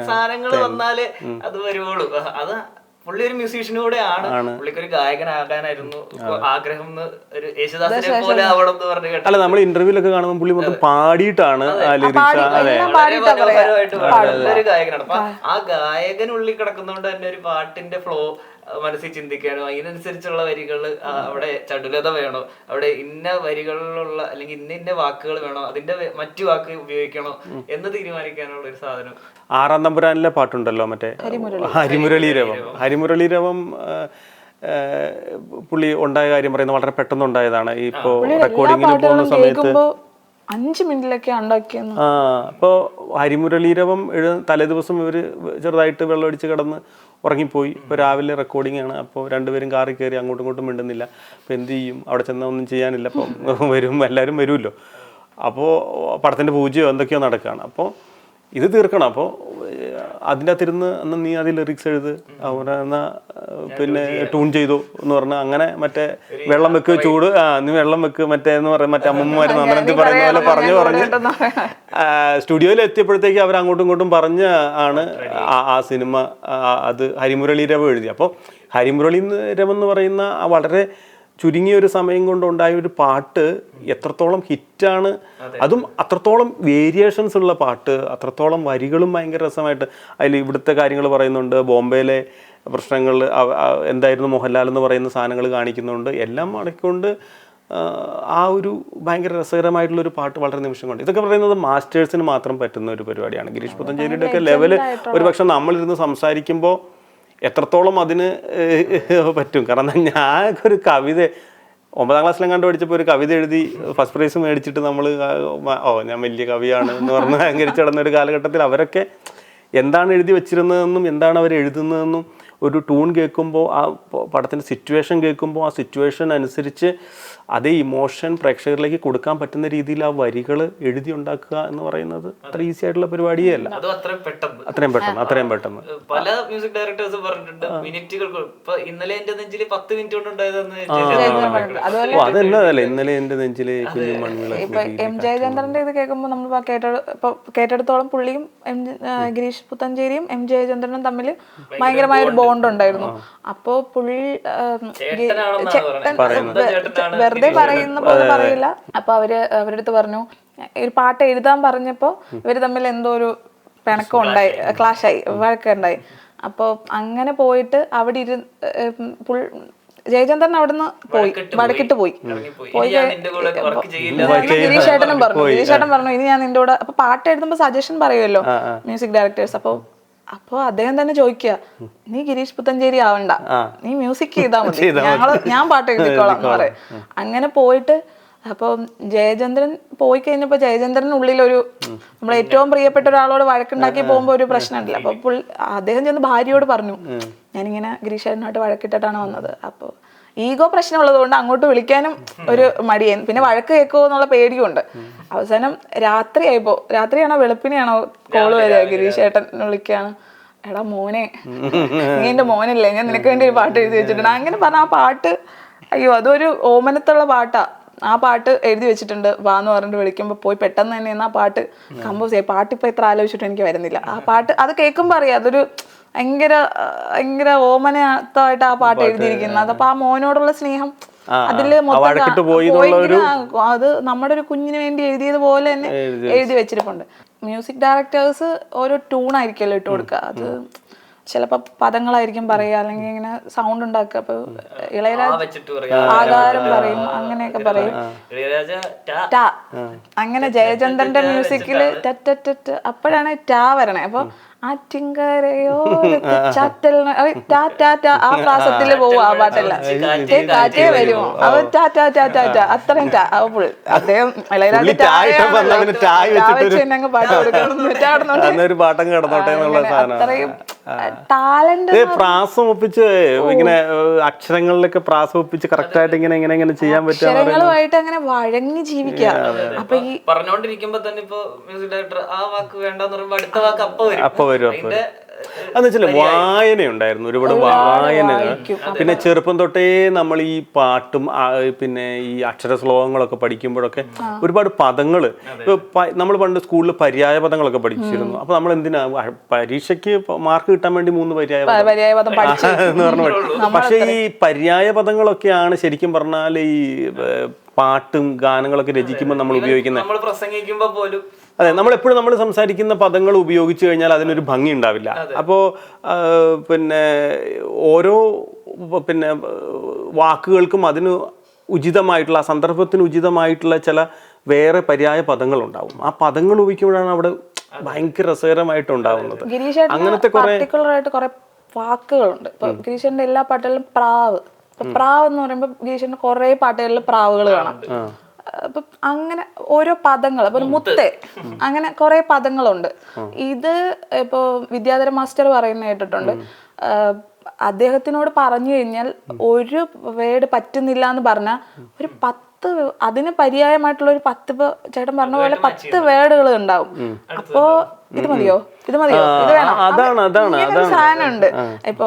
[SPEAKER 3] സാധനങ്ങൾ വന്നാലേ അത് വരുവുള്ളൂ. അത് പുള്ളി ഒരു മ്യൂസീഷ്യനും കൂടെ ആണ്. പുള്ളിക്ക് ഒരു ഗായകനാകാനായിരുന്നു ആഗ്രഹം, ഒരു യേശുദാസിനെ പോലെ ആവണം എന്ന് പറഞ്ഞു കേട്ടോ.
[SPEAKER 1] അല്ല, നമ്മൾ ഇന്റർവ്യൂലൊക്കെ കാണുമ്പോൾ പുള്ളി മൊത്തം പാടിയിട്ടാണ്
[SPEAKER 3] ഒരു ഗായകനാണ്. അപ്പൊ ആ ഗായകനുള്ളിൽ കിടക്കുന്നതുകൊണ്ട് തന്നെ ഒരു പാട്ടിന്റെ ഫ്ലോ മനസ്സിൽ ചിന്തിക്കാനോ അതിനനുസരിച്ചുള്ള വരികൾ, അവിടെ ചടുലത വേണോ, അവിടെ ഇന്ന വരികളിലുള്ള അല്ലെങ്കിൽ ഇന്ന വാക്കുകൾ വേണോ, അതിന്റെ മറ്റു വാക്ക് ഉപയോഗിക്കണോ എന്ന് തീരുമാനിക്കാനുള്ള ഒരു സാധനം.
[SPEAKER 1] 6-ാം തമ്പുരാനിലെ പാട്ടുണ്ടല്ലോ മറ്റേ ഹരിമുരളീരവം. പുള്ളി ഉണ്ടായ കാര്യം പറയുന്നത് വളരെ പെട്ടെന്ന് ഉണ്ടായതാണ്. ഇപ്പോൾ
[SPEAKER 2] പുള്ളിയുടെ എല്ലാ
[SPEAKER 1] റെക്കോർഡിങ്ങിന് പോകുന്ന
[SPEAKER 2] പാട്ടുകളും
[SPEAKER 1] സമയത്ത്
[SPEAKER 2] കേൾക്കുമ്പോ 5 മിനിറ്റിലൊക്കെ ഉണ്ടാക്കിയെന്ന്.
[SPEAKER 1] അപ്പോൾ ഹരിമുരളീരവം തലേദിവസം ഇവർ ചെറുതായിട്ട് വെള്ളമടിച്ച് കിടന്ന് ഉറങ്ങിപ്പോയി. ഇപ്പോൾ രാവിലെ റെക്കോർഡിംഗ് ആണ്. അപ്പോൾ രണ്ടുപേരും കാറിൽ കയറി അങ്ങോട്ടും ഇങ്ങോട്ടും മിണ്ടുന്നില്ല. അപ്പോൾ എന്ത് ചെയ്യും? അവിടെ ചെന്നാൽ ഒന്നും ചെയ്യാനില്ല. അപ്പം എല്ലാവരും വരുമല്ലോ. അപ്പോൾ പടത്തിൻ്റെ പൂജയോ എന്തൊക്കെയോ നടക്കുകയാണ്. അപ്പോൾ ഇത് തീർക്കണം. അപ്പോൾ അതിൻ്റെ അകത്തിരുന്ന് അന്ന് നീ അതിൽ ലിറിക്സ് എഴുത്, എന്നാ പിന്നെ ട്യൂൺ ചെയ്തു എന്ന് പറഞ്ഞാൽ അങ്ങനെ മറ്റേ വെള്ളം വെക്ക് ചൂട് നീ വെള്ളം വെക്ക് മറ്റേ എന്ന് പറയും മറ്റേ അമ്മൂമ്മമായിരുന്നു അന്നേരത്തിൽ പറയുന്ന പോലെ പറഞ്ഞ് സ്റ്റുഡിയോയിൽ എത്തിയപ്പോഴത്തേക്ക് അവർ അങ്ങോട്ടും ഇങ്ങോട്ടും പറഞ്ഞ് ആണ് ആ സിനിമ അത് ഹരിമുരളീരവം എഴുതി. അപ്പോൾ ഹരിമുരളീരവം എന്ന് പറയുന്ന വളരെ ചുരുങ്ങിയ ഒരു സമയം കൊണ്ടുണ്ടായ ഒരു പാട്ട് എത്രത്തോളം ഹിറ്റാണ്, അതും അത്രത്തോളം വേരിയേഷൻസ് ഉള്ള പാട്ട്, അത്രത്തോളം വരികളും ഭയങ്കര രസമായിട്ട് അതിൽ ഇവിടുത്തെ കാര്യങ്ങൾ പറയുന്നുണ്ട്, ബോംബെയിലെ പ്രശ്നങ്ങൾ എന്തായിരുന്നു മോഹൻലാൽ എന്ന് പറയുന്ന സാധനങ്ങൾ കാണിക്കുന്നുണ്ട്. എല്ലാം അടക്കൊണ്ട് ആ ഒരു ഭയങ്കര രസകരമായിട്ടുള്ളൊരു പാട്ട് വളരെ നിമിഷം കൊണ്ട്. ഇതൊക്കെ പറയുന്നത് മാസ്റ്റേഴ്സിന് മാത്രം പറ്റുന്ന ഒരു പരിപാടിയാണ്. ഗിരീഷ് പുത്തഞ്ചേരിയുടെ ഒക്കെ ലെവല് ഒരുപക്ഷെ നമ്മളിരുന്ന് സംസാരിക്കുമ്പോൾ എത്രത്തോളം അതിന് പറ്റും. കാരണം ഞാൻ ഒരു കവിത 9ാം ക്ലാസ്സിലും കണ്ടു പഠിച്ചപ്പോൾ ഒരു കവിത എഴുതി ഫസ്റ്റ് പ്രൈസ് മേടിച്ചിട്ട് നമ്മൾ ഞാൻ വലിയ കവിയാണ് എന്ന് പറഞ്ഞ് അഹങ്കരിച്ച് കിടന്ന ഒരു കാലഘട്ടത്തിൽ അവരൊക്കെ എന്താണ് എഴുതി വെച്ചിരുന്നതെന്നും എന്താണ് അവർ എഴുതുന്നതെന്നും ഒരു ട്യൂൺ കേൾക്കുമ്പോൾ ആ പടത്തിൻ്റെ സിറ്റുവേഷൻ കേൾക്കുമ്പോൾ ആ സിറ്റുവേഷൻ അനുസരിച്ച് അതേ ഇമോഷൻ പ്രേക്ഷകരിലേക്ക് കൊടുക്കാൻ പറ്റുന്ന രീതിയിൽ ആ വരികൾ എഴുതി ഉണ്ടാക്കുക എന്ന് പറയുന്നത് അത്ര ഈസി ആയിട്ടുള്ള പരിപാടിയേ അല്ല. അത്രയും പെട്ടെന്ന്
[SPEAKER 3] പല മ്യൂസിക് ഡയറക്ടേഴ്സും പറഞ്ഞിട്ടുണ്ട് മിനിറ്റുകൾ. ഇപ്പൊ ഇന്നലെ എന്റെ നെഞ്ചില് 10 മിനിറ്റ് കൊണ്ട് ഉണ്ടായതെന്ന്
[SPEAKER 1] അതെന്നതല്ലേ ഇന്നലെ എന്റെ നെഞ്ചില് കുഞ്ഞുമണികളെ.
[SPEAKER 2] ഇപ്പൊ എം ജയചന്ദ്രന്റെ ഇത് കേൾക്കുമ്പോൾ നമ്മൾ കേട്ടെടുത്തോളം പുള്ളിയും ഗിരീഷ് പുത്തഞ്ചേരിയും എം ജയചന്ദ്രനും തമ്മിൽ ഭയങ്കരമായ ഒരു ബോണ്ട് ഉണ്ടായിരുന്നു. അപ്പോ പുള്ളി വെറുതെ പറയുന്ന പോലെ പറയില്ല. അപ്പൊ അവരുടെ അടുത്ത് പറഞ്ഞു ഒരു പാട്ട് എഴുതാൻ പറഞ്ഞപ്പോ ഇവര് തമ്മിൽ എന്തോ ഒരു പിണക്കം ഉണ്ടായി, ക്ലാഷായി, വഴക്കുണ്ടായി. അപ്പൊ അങ്ങനെ പോയിട്ട് അവിടെ ജയചന്ദ്രൻ അവിടുന്ന് പോയി വടക്കിട്ട് പോയി ഗിരീഷേട്ടനും പറഞ്ഞു ഇനി ഞാൻ നിന്റെ കൂടെ. അപ്പൊ പാട്ട് എഴുതുമ്പോ സജഷൻ പറയുമല്ലോ മ്യൂസിക് ഡയറക്ടേഴ്സ്. അപ്പൊ അദ്ദേഹം തന്നെ ചോദിക്കുക നീ ഗിരീഷ് പുത്തഞ്ചേരി ആവണ്ട, നീ മ്യൂസിക് ചെയ്താൽ മതി, ഞാൻ പാട്ട് എഴുതിക്കോളാം എന്ന് പറയും. അങ്ങനെ പോയിട്ട് അപ്പൊ ജയചന്ദ്രൻ പോയി കഴിഞ്ഞപ്പോ ജയചന്ദ്രൻ ഉള്ളിലൊരു നമ്മൾ ഏറ്റവും പ്രിയപ്പെട്ട ഒരാളോട് വഴക്കുണ്ടാക്കി പോകുമ്പോ ഒരു പ്രശ്നമുണ്ടല്ലോ. അപ്പൊ അദ്ദേഹം ചെന്ന് ഭാര്യയോട് പറഞ്ഞു ഞാനിങ്ങനെ ഗിരീഷേട്ടനായിട്ട് വഴക്കിട്ടിട്ടാണ് വന്നത്. അപ്പൊ ഈഗോ പ്രശ്നമുള്ളത് കൊണ്ട് അങ്ങോട്ട് വിളിക്കാനും ഒരു മടിയായി, പിന്നെ വഴക്ക് കേൾക്കുമോ എന്നുള്ള പേടിയുണ്ട്. അവസാനം രാത്രിയാണോ വെളുപ്പിനെയാണോ കോള് വരിക, ഗിരീഷേട്ടൻ വിളിക്കുകയാണ്, എടാ മോനെ നീ എന്റെ മോനല്ലേ, ഞാൻ നിനക്ക് വേണ്ടി ഒരു പാട്ട് എഴുതി വെച്ചിട്ടുണ്ട്. അങ്ങനെ പറഞ്ഞ ആ പാട്ട് അയ്യോ അതൊരു ഓമനത്തുള്ള പാട്ടാ. ആ പാട്ട് എഴുതി വെച്ചിട്ടുണ്ട് വാന്ന് പറഞ്ഞിട്ട് വിളിക്കുമ്പോൾ പോയി പെട്ടെന്ന് തന്നെ ആ പാട്ട് കമ്പോസ് ചെയ്യാം. പാട്ടിപ്പോൾ എത്ര ആലോചിച്ചിട്ട് എനിക്ക് വരുന്നില്ല. ആ പാട്ട് അത് കേൾക്കുമ്പോൾ അറിയാം അതൊരു ഭയങ്കര ഓമനത്തായിട്ട് ആ പാട്ട് എഴുതിയിരിക്കുന്നത്. അതപ്പോ ആ മോനോടുള്ള സ്നേഹം അതില് മൊത്തം അത് നമ്മുടെ ഒരു കുഞ്ഞിന് വേണ്ടി എഴുതിയത് പോലെ തന്നെ എഴുതി വെച്ചിട്ടുണ്ട്. മ്യൂസിക് ഡയറക്ടേഴ്സ് ഓരോ ട്യൂണായിരിക്കുമല്ലോ ഇട്ട് കൊടുക്കുക. അത് ചിലപ്പോ പദങ്ങളായിരിക്കും പറയുക, അല്ലെങ്കിൽ ഇങ്ങനെ സൗണ്ട് ഉണ്ടാക്കുക. അപ്പൊ ഇളയരാജ ആകാരം പറയും, അങ്ങനെയൊക്കെ പറയും. അങ്ങനെ ജയചന്ദ്രന്റെ മ്യൂസിക്കില് അപ്പോഴാണ് ടാ വരണേ. അപ്പൊ ആറ്റിങ്കരയോ ആ പ്രാസത്തില് പോവും ആ പാട്ടെല്ലാം. കാറ്റേ വരുമോ അവ അത്രയും അദ്ദേഹം ഇളയരാജ പാട്ട് കൊടുക്കണം. അത്രയും ടാലന്റ്,
[SPEAKER 1] പ്രാസം ഒപ്പിച്ച് ഇങ്ങനെ അക്ഷരങ്ങളിലൊക്കെ പ്രാസം ഒപ്പിച്ച് കറക്റ്റ് ആയിട്ട് ഇങ്ങനെ ചെയ്യാൻ പറ്റും.
[SPEAKER 2] അക്ഷരങ്ങളുമായിട്ട് അങ്ങനെ വഴങ്ങി ജീവിക്കുക. അപ്പൊ ഈ
[SPEAKER 3] പറഞ്ഞോണ്ടിരിക്കുമ്പോ തന്നെ ഇപ്പൊ മ്യൂസിക് ഡയറക്ടർ ആ വാക്ക് വേണ്ടെന്ന് പറയുമ്പോ അടുത്ത വാക്ക് അപ്പൊ വരും.
[SPEAKER 1] എന്ന് വെച്ചാൽ വായനയുണ്ടായിരുന്നു, ഒരുപാട് വായനകൾ. പിന്നെ ചെറുപ്പം തൊട്ടേ നമ്മൾ ഈ പാട്ടും പിന്നെ ഈ അക്ഷര ശ്ലോകങ്ങളൊക്കെ പഠിക്കുമ്പോഴൊക്കെ ഒരുപാട് പദങ്ങൾ നമ്മൾ പണ്ട് സ്കൂളിൽ പര്യായ പദങ്ങളൊക്കെ പഠിച്ചിരുന്നു. അപ്പൊ നമ്മൾ എന്തിനാ പരീക്ഷയ്ക്ക് മാർക്ക് കിട്ടാൻ വേണ്ടി 3 പര്യായ പദം എന്ന് പറഞ്ഞു. പക്ഷെ ഈ പര്യായ പദങ്ങളൊക്കെയാണ് ശരിക്കും പറഞ്ഞാൽ ഈ പാട്ടും ഗാനങ്ങളൊക്കെ രചിക്കുമ്പോൾ നമ്മൾ ഉപയോഗിക്കുന്നത്.
[SPEAKER 3] നമ്മൾ പ്രസംഗിക്കുമ്പോൾ പോലും
[SPEAKER 1] അതെ, നമ്മളെപ്പോഴും നമ്മൾ സംസാരിക്കുന്ന പദങ്ങൾ ഉപയോഗിച്ചു കഴിഞ്ഞാൽ അതിനൊരു ഭംഗി ഉണ്ടാവില്ല. അപ്പോൾ പിന്നെ ഓരോ പിന്നെ വാക്കുകൾക്കും അതിന് ഉചിതമായിട്ടുള്ള, ആ സന്ദർഭത്തിന് ഉചിതമായിട്ടുള്ള ചില വേറെ പര്യായ പദങ്ങളുണ്ടാവും. ആ പദങ്ങൾ ഉപയോഗിക്കുമ്പോഴാണ് അവിടെ ഭയങ്കര രസകരമായിട്ടുണ്ടാവുന്നത്.
[SPEAKER 2] അങ്ങനത്തെ കുറെ വാക്കുകളുണ്ട്. ഇപ്പൊ ഗിരീഷന്റെ എല്ലാ പാട്ടുകളിലും പ്രാവ്, ഇപ്പൊ പ്രാവ് എന്ന് പറയുമ്പോൾ ഗിരീഷന്റെ കുറെ പാട്ടുകളിൽ പ്രാവുകൾ കാണാം. അപ്പൊ അങ്ങനെ ഓരോ പദങ്ങൾ, ഇപ്പൊ മുത്തെ, അങ്ങനെ കുറെ പദങ്ങളുണ്ട്. ഇത് ഇപ്പോ വിദ്യാധര മാസ്റ്റർ പറയുന്ന കേട്ടിട്ടുണ്ട്, അദ്ദേഹത്തിനോട് പറഞ്ഞു കഴിഞ്ഞാൽ ഒരു വേർഡ് പറ്റുന്നില്ല എന്ന് പറഞ്ഞാൽ ഒരു 10 അതിന് പര്യായമായിട്ടുള്ള ഒരു 10, ചേട്ടൻ പറഞ്ഞ പോലെ 10 വേർഡുകൾ ഉണ്ടാവും. അപ്പോ ഇത് മതിയോ, ഇത് മതിയോ, ഇത് വേണം, ഇങ്ങനെ സാധനം ഉണ്ട്. ഇപ്പൊ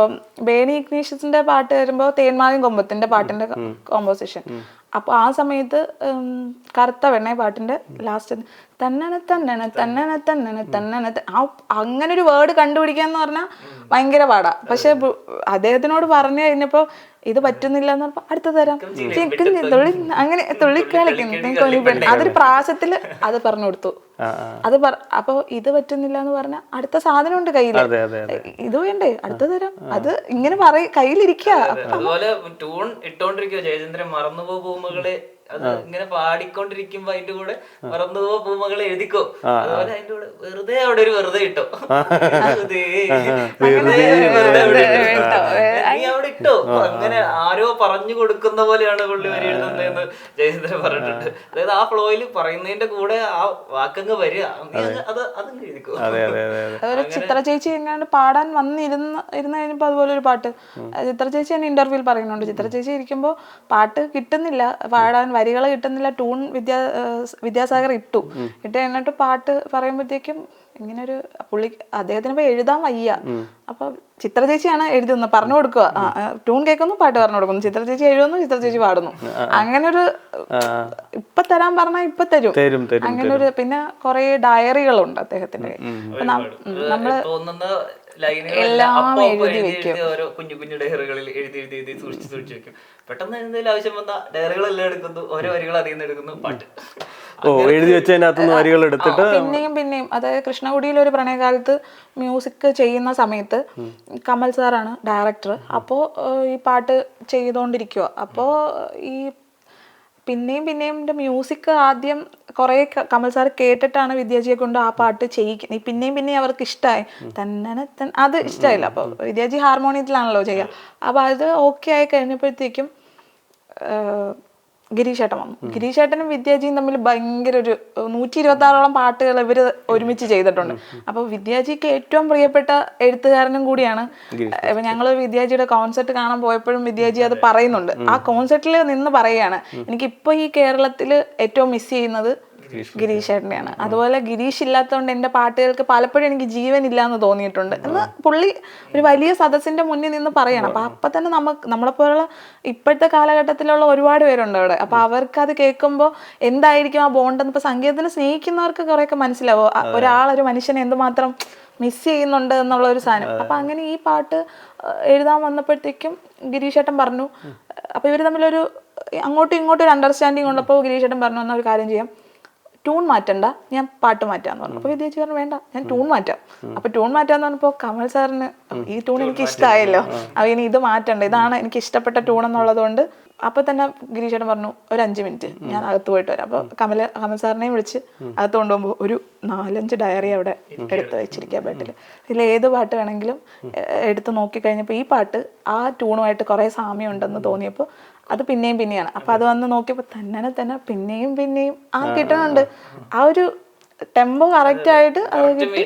[SPEAKER 2] ബേണി ഇഗ്നീഷ്യസിന്റെ പാട്ട് വരുമ്പോ തേന്മാവിൻ കൊമ്പത്തിന്റെ പാട്ടിന്റെ കോമ്പോസിഷൻ, അപ്പൊ ആ സമയത്ത് കറുത്ത വെണ്ണ പാട്ടിന്റെ ലാസ്റ്റ് തന്നന തന്നന തന്നന തന്നന തന്നന അങ്ങനെ ഒരു വേർഡ് കണ്ടുപിടിക്കാന്ന് പറഞ്ഞാൽ ഭയങ്കര പാടാ. പക്ഷെ അദ്ദേഹത്തിനോട് പറഞ്ഞു കഴിഞ്ഞപ്പോ ഇത് പറ്റുന്നില്ല എന്ന് പറഞ്ഞപ്പോ അടുത്ത തരാം അങ്ങനെ തുള്ളിക്കളിക്കുന്നു. അതൊരു പ്രാസത്തില് അത് പറഞ്ഞു കൊടുത്തു. അത് അപ്പൊ ഇത് പറ്റുന്നില്ല എന്ന് പറഞ്ഞ അടുത്ത സാധനം ഉണ്ട് കയ്യില്, ഇത് വേണ്ടേ അടുത്ത തരാം, അത് ഇങ്ങനെ കയ്യിലിരിക്കുക.
[SPEAKER 3] അതുപോലെ ട്യൂൺ ഇട്ടോണ്ടിരിക്കുക ജയചന്ദ്രൻ മറന്നുപോ പൂമകളെ, അത് ഇങ്ങനെ പാടിക്കൊണ്ടിരിക്കുമ്പോ അതിന്റെ കൂടെ മറന്നുപോ പൂമകളെ എഴുതിക്കോ, അതുപോലെ അതിന്റെ കൂടെ വെറുതെ അവിടെ ഒരു വെറുതെ ഇട്ടോ, നീ അവിടെ ഇട്ടോ, അങ്ങനെ ആരോ പറഞ്ഞു കൊടുക്കുന്ന പോലെയാണ് പുള്ളി വരി എഴുതുന്നതെന്ന് ജയചന്ദ്രൻ പറഞ്ഞിട്ടുണ്ട്. അതായത് ആ ഫ്ലോയിൽ പറയുന്നതിന്റെ കൂടെ ആ വാക്കങ്ങ് വരിക, അതങ്ങ് എഴുതിക്കോ.
[SPEAKER 2] അതുപോലെ ചിത്ര ചേച്ചി എങ്ങാണ്ട് പാടാൻ ഇരുന്ന് കഴിഞ്ഞപ്പോ അതുപോലെ ഒരു പാട്ട് ചിത്ര ചേച്ചി തന്നെ ഇന്റർവ്യൂവിൽ പറയുന്നുണ്ട്. ചിത്ര ചേച്ചി ഇരിക്കുമ്പോ പാട്ട് കിട്ടുന്നില്ല, പാടാൻ വരികൾ കിട്ടുന്നില്ല, ട്യൂൺ വിദ്യാസാഗർ ഇട്ട് കഴിഞ്ഞിട്ട് പാട്ട് പറയുമ്പോഴത്തേക്കും ഇങ്ങനെ ഒരു പുള്ളി അദ്ദേഹത്തിന് ഇപ്പൊ എഴുതാൻ വയ്യ. അപ്പൊ ചിത്ര ചേച്ചിയാണ് എഴുതുന്നത്, പറഞ്ഞു കൊടുക്കുക, ട്യൂൺ കേൾക്കുന്നു, പാട്ട് പറഞ്ഞു കൊടുക്കുന്നു, ചിത്ര ചേച്ചി എഴുതുന്നു, ചിത്ര ചേച്ചി പാടുന്നു. അങ്ങനെ ഒരു ഇപ്പൊ തരാൻ പറഞ്ഞാൽ ഇപ്പൊ തരും, അങ്ങനെ ഒരു. പിന്നെ കുറെ ഡയറികളുണ്ട് അദ്ദേഹത്തിന്റെ, നമ്മള് എല്ലാം എഴുതി വെക്കും,
[SPEAKER 3] ഓരോ കുഞ്ഞു കുഞ്ഞു ഡയറികളിൽ എഴുതി സൂക്ഷിച്ചു വെക്കും. പെട്ടെന്ന് എന്തെങ്കിലും ആവശ്യം വന്നാൽ ഡയറികളെല്ലാം എടുക്കുന്നു, ഓരോ വരികൾ അതിൽ നിന്ന് എടുക്കുന്നു, പാട്ട്
[SPEAKER 1] എഴുതി വെച്ചതിനകത്തുനിന്ന് വരികൾ എടുത്തിട്ട്
[SPEAKER 2] പിന്നെയും അതായത് കൃഷ്ണകുടിയിൽ ഒരു പ്രണയകാലത്ത് മ്യൂസിക് ചെയ്യുന്ന സമയത്ത് കമൽ സാറാണ് ഡയറക്ടർ. അപ്പോൾ ഈ പാട്ട് ചെയ്തുകൊണ്ടിരിക്കുക. അപ്പോൾ ഈ പിന്നെയും മ്യൂസിക് ആദ്യം കുറെ കമൽ സാർ കേട്ടിട്ടാണ് വിദ്യാജിയെ കൊണ്ട് ആ പാട്ട് ചെയ്യിക്കുന്നത്. പിന്നെയും അവർക്ക് ഇഷ്ടമായി, അത് ഇഷ്ടമായില്ല. അപ്പോൾ വിദ്യാജി ഹാർമോണിയത്തിലാണല്ലോ ചെയ്യുക. അപ്പോൾ അത് ഓക്കെ ആയി കഴിഞ്ഞപ്പോഴത്തേക്കും ഗിരീഷേട്ടൻ വന്നു. ഗിരീഷേട്ടനും വിദ്യാജിയും തമ്മിൽ ഭയങ്കര ഒരു 126ഓളം പാട്ടുകൾ ഇവര് ഒരുമിച്ച് ചെയ്തിട്ടുണ്ട്. അപ്പൊ വിദ്യാജിക്ക് ഏറ്റവും പ്രിയപ്പെട്ട എഴുത്തുകാരനും കൂടിയാണ്. ഇപ്പൊ ഞങ്ങള് വിദ്യാജിയുടെ കോൺസെർട്ട് കാണാൻ പോയപ്പോഴും വിദ്യാജി അത് പറയുന്നുണ്ട്. ആ കോൺസെർട്ടിൽ നിന്ന് പറയുകയാണ്, എനിക്കിപ്പോ ഈ കേരളത്തില് ഏറ്റവും മിസ് ചെയ്യുന്നത് ഗിരീഷേട്ടനെയാണ്. അതുപോലെ ഗിരീഷ് ഇല്ലാത്തതുകൊണ്ട് എൻ്റെ പാട്ടുകൾക്ക് പലപ്പോഴും എനിക്ക് ജീവൻ ഇല്ല എന്ന് തോന്നിയിട്ടുണ്ട് എന്ന് പുള്ളി ഒരു വലിയ സദസ്സിന്റെ മുന്നിൽ നിന്ന് പറയണം. അപ്പൊ തന്നെ നമ്മളെപ്പോലുള്ള ഇപ്പോഴത്തെ കാലഘട്ടത്തിലുള്ള ഒരുപാട് പേരുണ്ട് അവിടെ. അപ്പൊ അവർക്ക് അത് കേൾക്കുമ്പോൾ എന്തായിരിക്കും ആ ബോണ്ടെന്ന് ഇപ്പൊ സംഗീതത്തിന് സ്നേഹിക്കുന്നവർക്ക് കുറെയൊക്കെ മനസ്സിലാവും ഒരു മനുഷ്യനെ എന്തുമാത്രം മിസ് ചെയ്യുന്നുണ്ട് എന്നുള്ള ഒരു സാധനം. അപ്പൊ അങ്ങനെ ഈ പാട്ട് എഴുതാൻ വന്നപ്പോഴത്തേക്കും ഗിരീഷേട്ടൻ പറഞ്ഞു, അപ്പൊ ഇവര് തമ്മിലൊരു അങ്ങോട്ടും ഇങ്ങോട്ടും ഒരു അണ്ടർസ്റ്റാൻഡിങ് ഉള്ളപ്പോൾ ഗിരീഷേട്ടൻ പറഞ്ഞു, എന്നാൽ ഒരു കാര്യം ചെയ്യാം, ട്യൂൺ മാറ്റണ്ട, ഞാൻ പാട്ട് മാറ്റാന്ന് പറഞ്ഞു. അപ്പൊ വിദ്യാജി പറഞ്ഞു വേണ്ട, ഞാൻ ട്യൂൺ മാറ്റാം. അപ്പൊ ട്യൂൺ മാറ്റാന്ന് പറഞ്ഞപ്പോ കമൽ സാറിന് ഈ ട്യൂൺ എനിക്ക് ഇഷ്ടമായല്ലോ, അപ്പൊ ഇനി ഇത് മാറ്റണ്ട, ഇതാണ് എനിക്ക് ഇഷ്ടപ്പെട്ട ട്യൂൺ എന്നുള്ളത് കൊണ്ട് അപ്പൊ തന്നെ ഗിരീഷേട്ടൻ പറഞ്ഞു ഒരു 5 മിനിറ്റ് ഞാൻ അകത്ത് പോയിട്ട് വരാം. അപ്പൊ കമൽ സാറിനെയും വിളിച്ച് അകത്ത് കൊണ്ടുപോകുമ്പോൾ ഒരു 4-5 ഡയറി അവിടെ എടുത്ത് വെച്ചിരിക്കുക ബെഡിൽ. ഇതിൽ ഏത് പാട്ട് വേണമെങ്കിലും എടുത്ത് നോക്കിക്കഴിഞ്ഞപ്പോൾ ഈ പാട്ട് ആ ട്യൂണുമായിട്ട് കുറെ സാമ്യം ഉണ്ടെന്ന് തോന്നിയപ്പോൾ അത് പിന്നെയാണ്. അപ്പൊ അത് വന്ന് നോക്കിയപ്പോ തന്നെ പിന്നെയും ആ കിട്ടുന്നുണ്ട്. ആ ഒരു ടെമ്പോ കറക്റ്റ് ആയിട്ട് അത് കിട്ടി.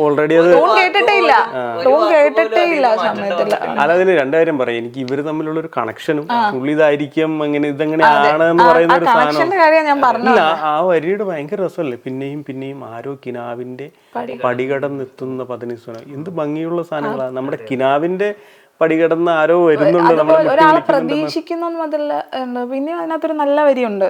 [SPEAKER 1] ഓൾറെഡി
[SPEAKER 2] കേട്ടിട്ടേ ഇല്ല സമയത്തില്ല.
[SPEAKER 1] അല്ലാതെ രണ്ടുകാര്യം പറയാം, എനിക്ക് ഇവര് തമ്മിലുള്ള ഒരു കണക്ഷനും പുള്ളി ഇതായിരിക്കും അങ്ങനെ ഇതെങ്ങനെയാണ് എന്ന് പറയുന്ന ഒരു സാധനം. ആ വരിയുടെ ഭയങ്കര രസമല്ലേ, പിന്നെയും ആരോ കിനാവിന്റെ പടികടന്നെത്തുന്ന പതിനിസ്വനം. എന്ത് ഭംഗിയുള്ള സാധനങ്ങളാണ്. നമ്മുടെ കിനാവിന്റെ പടികടന്ന് ആരോ വരുന്നുണ്ട്,
[SPEAKER 2] ഒരാളെ പ്രതീക്ഷിക്കുന്ന പിന്നെ അതിനകത്തൊരു നല്ല വരിയുണ്ട്,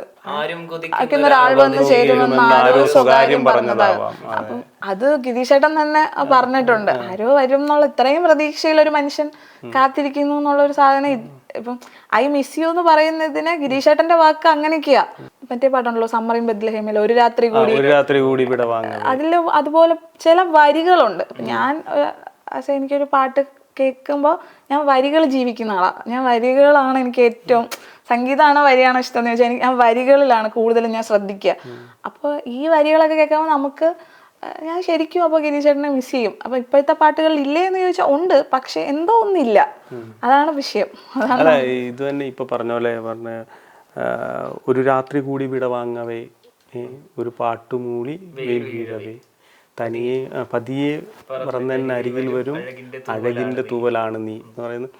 [SPEAKER 2] ഒരാൾ വന്ന് ചേരുമെന്ന് ആരോ സ്വകാര്യം പറഞ്ഞതാവാം. അപ്പം അത് ഗിരീഷേട്ടൻ തന്നെ പറഞ്ഞിട്ടുണ്ട്, ആരോ വരും എന്നുള്ള ഇത്രയും പ്രതീക്ഷയിൽ ഒരു മനുഷ്യൻ കാത്തിരിക്കുന്നു എന്നുള്ള ഒരു സാധനം. ഇപ്പം ഐ മിസ് യു എന്ന് പറയുന്നതിന് ഗിരീഷേട്ടന്റെ വാക്ക് അങ്ങനെയൊക്കെയാ. മറ്റേ പാട്ടുണ്ടല്ലോ സമ്മറിൻ ബെത്ലഹേമിൽ ഒരു രാത്രി കൂടി അതിൽ അതുപോലെ ചില വരികളുണ്ട്. ഞാൻ എനിക്കൊരു പാട്ട് കേൾക്കുമ്പോൾ ഞാൻ വരികൾ ജീവിക്കുന്ന ആളാണ്. ഞാൻ വരികളാണ് എനിക്ക് ഏറ്റവും, സംഗീതമാണോ വരിയാണോ ഇഷ്ടം എന്ന് ചോദിച്ചാൽ ഞാൻ വരികളിലാണ് കൂടുതലും ഞാൻ ശ്രദ്ധിക്കുക. അപ്പോൾ ഈ വരികളൊക്കെ കേൾക്കുമ്പോൾ നമുക്ക് ഞാൻ ശരിക്കും അപ്പോൾ ഗിരീഷേട്ടനെ മിസ് ചെയ്യും. അപ്പോൾ ഇപ്പോഴത്തെ പാട്ടുകൾ ഇല്ലേ എന്ന് ചോദിച്ചാൽ ഉണ്ട്, പക്ഷെ എന്തോ ഒന്നില്ല, അതാണ് വിഷയം.
[SPEAKER 1] അല്ല ഇത് തന്നെ ഇപ്പൊ പറഞ്ഞ പോലെ ഒരു രാത്രി കൂടി വിടവാങ്ങവേ, ഒരു പാട്ടുമൂളി വെയിൽ വീഴവേ, തനിയെ പതിയെ പറന്നെന്നെ അരികിൽ വരും അഴകിന്റെ തൂവലാണ് നീ എന്ന് പറയുന്നത്.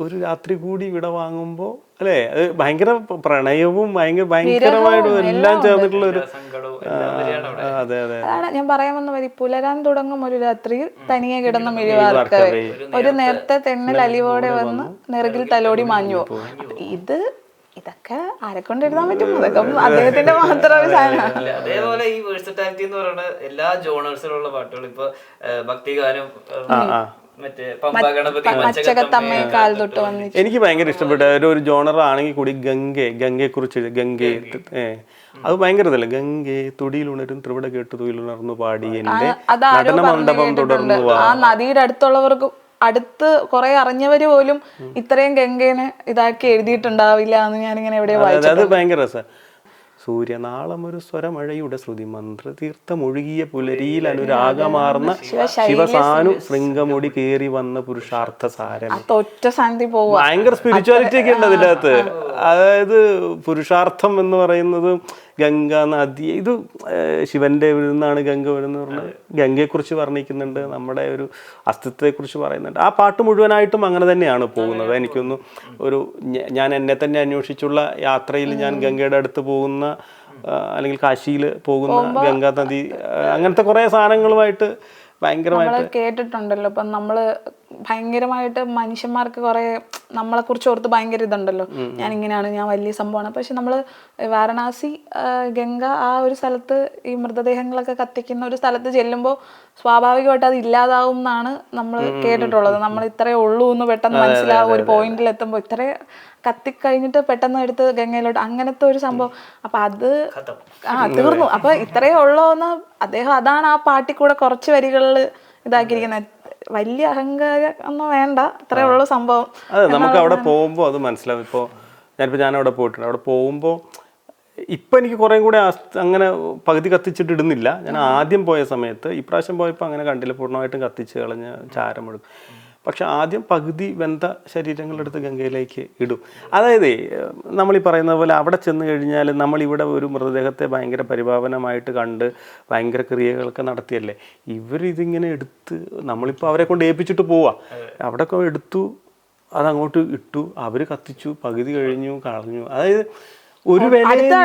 [SPEAKER 1] ഒരു രാത്രി കൂടി ഇവിടെ വാങ്ങുമ്പോൾ അല്ലേ, അത് ഭയങ്കര പ്രണയവും ഭയങ്കരമായിട്ടും എല്ലാം ചേർന്നിട്ടുള്ള ഒരു അതെ അതെ.
[SPEAKER 2] അതാണ് ഞാൻ പറയാൻ വന്ന വരി. പുലരാൻ തുടങ്ങും ഒരു രാത്രി തനിയെ കിടന്ന മിഴിവാർക്കവേ, ഒരു നേരത്തെ തെന്നൽ അലിവോടെ വന്ന് നെറുകിൽ തലോടി മാഞ്ഞു. ഇതൊക്കെ ആരെ കൊണ്ട് എഴുതാൻ പറ്റും? അതൊക്കെ അദ്ദേഹത്തിന്റെ മാത്രം ഒരു സാധനമാണ്.
[SPEAKER 3] അതേപോലെ ഈ വേഴ്സറ്റാലിറ്റി എന്ന് പറയുന്നത് എല്ലാ ജോണേഴ്സിലുള്ള പാട്ടുകൾ, ഇപ്പൊ ഭക്തിഗാനം, മറ്റേ പമ്പ ഗണപതി,
[SPEAKER 2] മച്ചകത്തമ്മയെ കാൽ തൊട്ട് വന്നിട്ട്
[SPEAKER 1] എനിക്ക് ഭയങ്കര ഇഷ്ടപ്പെട്ട ഒരു ജോണർ ആണെങ്കിൽ കൂടി ഗംഗയെ കുറിച്ച് അത് ഭയങ്കര ഇതല്ല. ഗംഗെ തൊടിയിൽ ഉണരും ത്രിവിട കേട്ടു തൊഴിലുണർന്നു പാടി എന്റെ നടന മണ്ഡപം തുടർന്നു.
[SPEAKER 2] ആ നദിയുടെ അടുത്തുള്ളവർക്ക്, അടുത്ത് കുറെ അറിഞ്ഞവര് പോലും ഇത്രയും ഗംഗേനെ ഇതാക്കി എഴുതിയിട്ടുണ്ടാവില്ല എന്ന് ഞാനിങ്ങനെ എവിടെയോ വായിച്ചു.
[SPEAKER 1] അത് ഭയങ്കര രസം. സൂര്യനാളം ഒരു സ്വരമഴയുടെ ശ്രുതി മന്ത്രതീർത്ഥമൊഴുകിയ പുലരിയിൽ അനുരാഗമാർന്ന ശിവസാനു ശൃംഗമൊടി കേറി വന്ന പുരുഷാർത്ഥ സാരം. ഭയങ്കര സ്പിരിച്വാലിറ്റി ഒക്കെ ഉണ്ട് അതിൻ്റെ അകത്ത്. അതായത് പുരുഷാർത്ഥം എന്ന് പറയുന്നത് ഗംഗ നദി, ഇത് ശിവന്റെ നിന്നാണ് ഗംഗ വരുന്നത് പറഞ്ഞത്. ഗംഗയെക്കുറിച്ച് വർണ്ണിക്കുന്നുണ്ട്, നമ്മുടെ ഒരു അസ്തിത്വത്തെക്കുറിച്ച് പറയുന്നുണ്ട്. ആ പാട്ട് മുഴുവനായിട്ടും അങ്ങനെ തന്നെയാണ് പോകുന്നത്. എനിക്കൊന്ന് ഒരു ഞാൻ എന്നെ തന്നെ അന്വേഷിച്ചുള്ള യാത്രയിൽ ഞാൻ ഗംഗയുടെ അടുത്ത് പോകുന്ന, അല്ലെങ്കിൽ കാശിയിൽ പോകുന്ന ഗംഗാ നദി, അങ്ങനത്തെ കുറെ സാധനങ്ങളുമായിട്ട് ഭയങ്കരമായിട്ട്
[SPEAKER 2] കേട്ടിട്ടുണ്ടല്ലോ. ഇപ്പം നമ്മള് ഭയങ്കരമായിട്ട് മനുഷ്യന്മാർക്ക് കുറെ നമ്മളെ കുറിച്ച് ഓർത്ത് ഭയങ്കര ഇതുണ്ടല്ലോ, ഞാൻ ഇങ്ങനെയാണ്, ഞാൻ വലിയ സംഭവമാണ്. പക്ഷെ നമ്മള് വാരണാസി ഗംഗ ആ ഒരു സ്ഥലത്ത് ഈ മൃതദേഹങ്ങളൊക്കെ കത്തിക്കുന്ന ഒരു സ്ഥലത്ത് ചെല്ലുമ്പോൾ സ്വാഭാവികമായിട്ട് അത് ഇല്ലാതാവും എന്നാണ് നമ്മൾ കേട്ടിട്ടുള്ളത്. നമ്മൾ ഇത്രയേ ഉള്ളൂ എന്ന് പെട്ടെന്ന് മനസ്സിലാവും. ഒരു പോയിന്റിൽ എത്തുമ്പോൾ ഇത്രേ കത്തിക്കഴിഞ്ഞിട്ട് പെട്ടെന്ന് എടുത്ത് ഗംഗയിലോട്ട്, അങ്ങനത്തെ ഒരു സംഭവം. അപ്പൊ അത് തീർന്നു. അപ്പൊ ഇത്രയേ ഉള്ളൂ എന്ന് അദ്ദേഹം, അതാണ് ആ പാട്ടിൽ കൂടെ കുറച്ച് വരികളിൽ ഇതാക്കിയിരിക്കുന്നത്. വലിയ അഹങ്കാരം ഒന്നും വേണ്ട, ഇത്രയേ ഉള്ളൂ സംഭവം.
[SPEAKER 1] അതെ, നമുക്ക് അവിടെ പോകുമ്പോൾ അത് മനസ്സിലാവും. ഇപ്പോൾ ഞാൻ അവിടെ പോയിട്ടുണ്ട്. അവിടെ പോകുമ്പോൾ ഇപ്പം എനിക്ക് കുറേ കൂടെ അങ്ങനെ പകുതി കത്തിച്ചിട്ട് ഇടുന്നില്ല. ഞാൻ ആദ്യം പോയ സമയത്ത്, ഇപ്രാവശ്യം പോയപ്പോൾ അങ്ങനെ കണ്ടില്ല, പൂർണ്ണമായിട്ടും കത്തിച്ച് കളഞ്ഞ് ചാരമെടുക്കും. പക്ഷെ ആദ്യം പകുതി വെന്ത ശരീരങ്ങളെടുത്ത് ഗംഗയിലേക്ക് ഇടും. അതായത് നമ്മളീ പറയുന്ന പോലെ അവിടെ ചെന്ന് കഴിഞ്ഞാൽ നമ്മളിവിടെ ഒരു മൃതദേഹത്തെ ഭയങ്കര പരിപാവനമായിട്ട് കണ്ട് ഭയങ്കര ക്രിയകളൊക്കെ നടത്തിയല്ലേ, ഇവരിതിങ്ങനെ എടുത്ത് നമ്മളിപ്പോൾ അവരെ കൊണ്ട് ഏൽപ്പിച്ചിട്ട് പോവാ. അവിടെ എടുത്തു, അതങ്ങോട്ട് ഇട്ടു, അവർ കത്തിച്ചു, പകുതി കഴിഞ്ഞു, കളഞ്ഞു. അതായത് ഒരു വിലയൊന്നും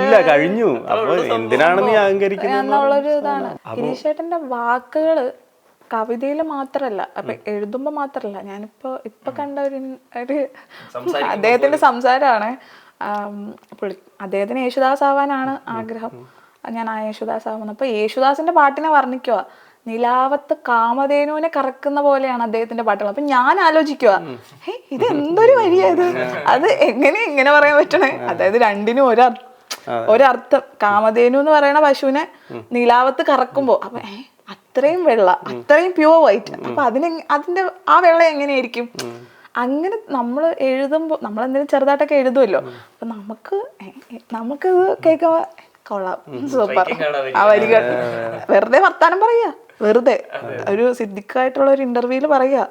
[SPEAKER 1] ഇല്ല, കഴിഞ്ഞു. അപ്പൊ എന്തിനാണ് നീ അഹങ്കരിക്കുന്നത്?
[SPEAKER 2] ഗിരീഷേട്ടന്റെ വാക്കുകള് കവിതയിൽ മാത്രല്ല, അപ്പൊ എഴുതുമ്പോ മാത്രല്ല, ഇപ്പൊ കണ്ട ഒരു അദ്ദേഹത്തിന്റെ സംസാരമാണ്. അദ്ദേഹത്തിന് യേശുദാസ് ആവാനാണ് ആഗ്രഹം. ഞാൻ ആ യേശുദാസ് ആവുന്നത്. അപ്പൊ യേശുദാസിന്റെ പാട്ടിനെ വർണ്ണിക്കുക, നിലാവത്ത് കാമധേനുവിനെ കറക്കുന്ന പോലെയാണ് അദ്ദേഹത്തിന്റെ പാട്ടുകൾ. അപ്പൊ ഞാൻ ആലോചിക്കുക, ഇത് എന്തൊരു വരിയത്, അത് ഇങ്ങനെ പറയാൻ പറ്റണേ? അതായത് രണ്ടിനും ഒരർത്ഥം. കാമധേനു എന്ന് പറയുന്ന പശുവിനെ നിലാവത്ത് കറക്കുമ്പോ അപ്പൊ അത്രയും വെള്ള, അത്രയും പ്യുവർ വൈറ്റ്, അപ്പൊ അതിന്റെ ആ വെള്ളം എങ്ങനെയായിരിക്കും? അങ്ങനെ നമ്മൾ എഴുതുമ്പോൾ നമ്മൾ എന്തെങ്കിലും ചെറുതായിട്ടൊക്കെ എഴുതുമല്ലോ, അപ്പൊ നമുക്കിത് കേൾക്കാൻ കൊള്ളാം, സൂപ്പർ. ആ വരികൾ വെറുതെ വർത്താനം പറയാ, വെറുതെ ഒരു സിദ്ദിഖായിട്ടുള്ള ഒരു ഇന്റർവ്യൂല് പറയാ.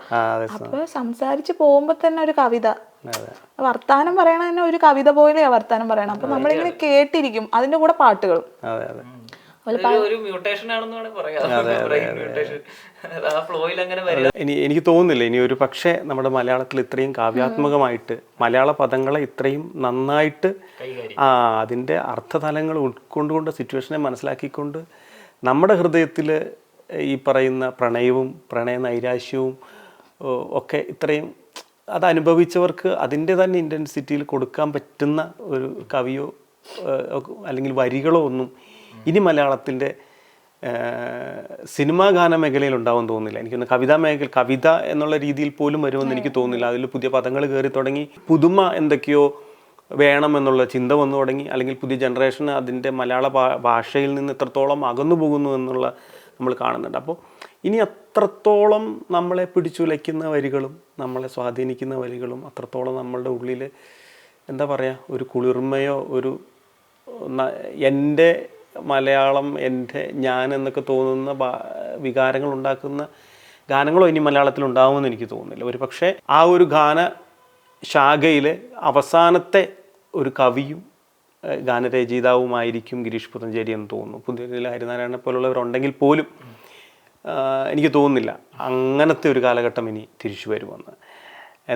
[SPEAKER 2] അപ്പൊ സംസാരിച്ച് പോകുമ്പോ തന്നെ ഒരു കവിത, വർത്താനം പറയണ തന്നെ ഒരു കവിത പോലെയാ വർത്താനം പറയണം. അപ്പൊ നമ്മളിങ്ങനെ കേട്ടിരിക്കും, അതിന്റെ കൂടെ പാട്ടുകളും.
[SPEAKER 1] എനിക്ക് തോന്നുന്നില്ല ഇനി ഒരു പക്ഷേ നമ്മുടെ മലയാളത്തിൽ ഇത്രയും കാവ്യാത്മകമായിട്ട് മലയാള പദങ്ങളെ ഇത്രയും നന്നായിട്ട് അതിൻ്റെ അർത്ഥതലങ്ങൾ ഉൾക്കൊണ്ടുകൊണ്ട് സിറ്റുവേഷനെ മനസ്സിലാക്കിക്കൊണ്ട് നമ്മുടെ ഹൃദയത്തിൽ ഈ പറയുന്ന പ്രണയവും പ്രണയ നൈരാശ്യവും ഒക്കെ ഇത്രയും അത് അനുഭവിച്ചവർക്ക് അതിൻ്റെ തന്നെ ഇൻറ്റൻസിറ്റിയിൽ കൊടുക്കാൻ പറ്റുന്ന ഒരു കവിയോ അല്ലെങ്കിൽ വരികളോ ഒന്നും ഇനി മലയാളത്തിൻ്റെ സിനിമാ ഗാന മേഖലയിൽ ഉണ്ടാവുമെന്ന് തോന്നുന്നില്ല. എനിക്കൊന്ന് കവിത എന്നുള്ള രീതിയിൽ പോലും വരുമെന്ന് എനിക്ക് തോന്നുന്നില്ല. അതിൽ പുതിയ പദങ്ങൾ കയറി തുടങ്ങി, പുതുമ എന്തൊക്കെയോ വേണമെന്നുള്ള ചിന്ത വന്നു തുടങ്ങി, അല്ലെങ്കിൽ പുതിയ ജനറേഷൻ അതിൻ്റെ മലയാള ഭാഷയിൽ നിന്ന് എത്രത്തോളം അകന്നു പോകുന്നു എന്നുള്ള നമ്മൾ കാണുന്നുണ്ട്. അപ്പോൾ ഇനി അത്രത്തോളം നമ്മളെ പിടിച്ചുലയ്ക്കുന്ന വരികളും നമ്മളെ സ്വാധീനിക്കുന്ന വരികളും അത്രത്തോളം നമ്മളുടെ ഉള്ളിൽ എന്താ പറയുക, ഒരു കുളിർമയോ ഒരു എൻ്റെ മലയാളം ഞാൻ എന്നൊക്കെ തോന്നുന്ന വികാരങ്ങൾ ഉണ്ടാക്കുന്ന ഗാനങ്ങളോ ഇനി മലയാളത്തിൽ ഉണ്ടാവുമെന്ന് എനിക്ക് തോന്നുന്നില്ല. ഒരു പക്ഷേ ആ ഒരു ഗാന ശാഖയിൽ അവസാനത്തെ ഒരു കവിയും ഗാനരചയിതാവുമായിരിക്കും ഗിരീഷ് പുത്തഞ്ചേരി എന്ന് തോന്നുന്നു. പുതിയ ഹരിനാരായണനെ പോലുള്ളവരുണ്ടെങ്കിൽ പോലും എനിക്ക് തോന്നുന്നില്ല അങ്ങനത്തെ ഒരു കാലഘട്ടം ഇനി തിരിച്ചു വരുമെന്ന്.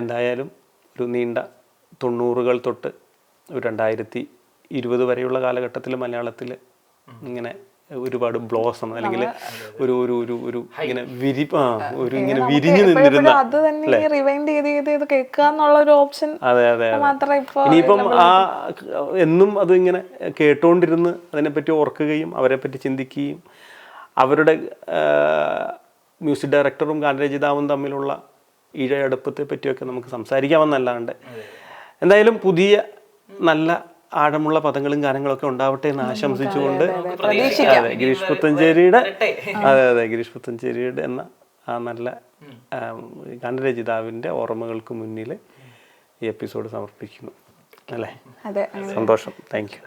[SPEAKER 1] എന്തായാലും ഒരു നീണ്ട 90-കൾ തൊട്ട് ഒരു 2020 വരെയുള്ള കാലഘട്ടത്തിൽ മലയാളത്തിൽ ഇങ്ങനെ ഒരുപാട് ബ്ലോസം അല്ലെങ്കിൽ ഒരു ഒരു ഒരു ഒരു ഇങ്ങനെ ഇങ്ങനെ വിരിഞ്ഞു നിന്നിരുന്ന
[SPEAKER 2] അത് തന്നെ റിവൈൻഡ് ചെയ്ത് കേൾക്കാന്നുള്ള ഒരു ഓപ്ഷൻ.
[SPEAKER 1] അതെ അതെ ഇനിയിപ്പം എന്നും അത് ഇങ്ങനെ കേട്ടോണ്ടിരുന്ന് അതിനെപ്പറ്റി ഓർക്കുകയും അവരെപ്പറ്റി ചിന്തിക്കുകയും അവരുടെ മ്യൂസിക് ഡയറക്ടറും ഗാനരചയിതാവും തമ്മിലുള്ള ഇഴയടുപ്പത്തെ പറ്റിയൊക്കെ നമുക്ക് സംസാരിക്കാമെന്നല്ലാണ്ട് എന്തായാലും പുതിയ നല്ല ആഴമുള്ള പദങ്ങളും ഗാനങ്ങളൊക്കെ ഉണ്ടാവട്ടെ എന്ന് ആശംസിച്ചുകൊണ്ട് അതെ ഗിരീഷ് പുത്തഞ്ചേരിയുടെ ഗിരീഷ് പുത്തഞ്ചേരിയുടെ എന്ന ആ നല്ല ഗാനരചയിതാവിൻ്റെ ഓർമ്മകൾക്ക് മുന്നിൽ ഈ എപ്പിസോഡ് സമർപ്പിക്കുന്നു അല്ലേ. സന്തോഷം. Thank you.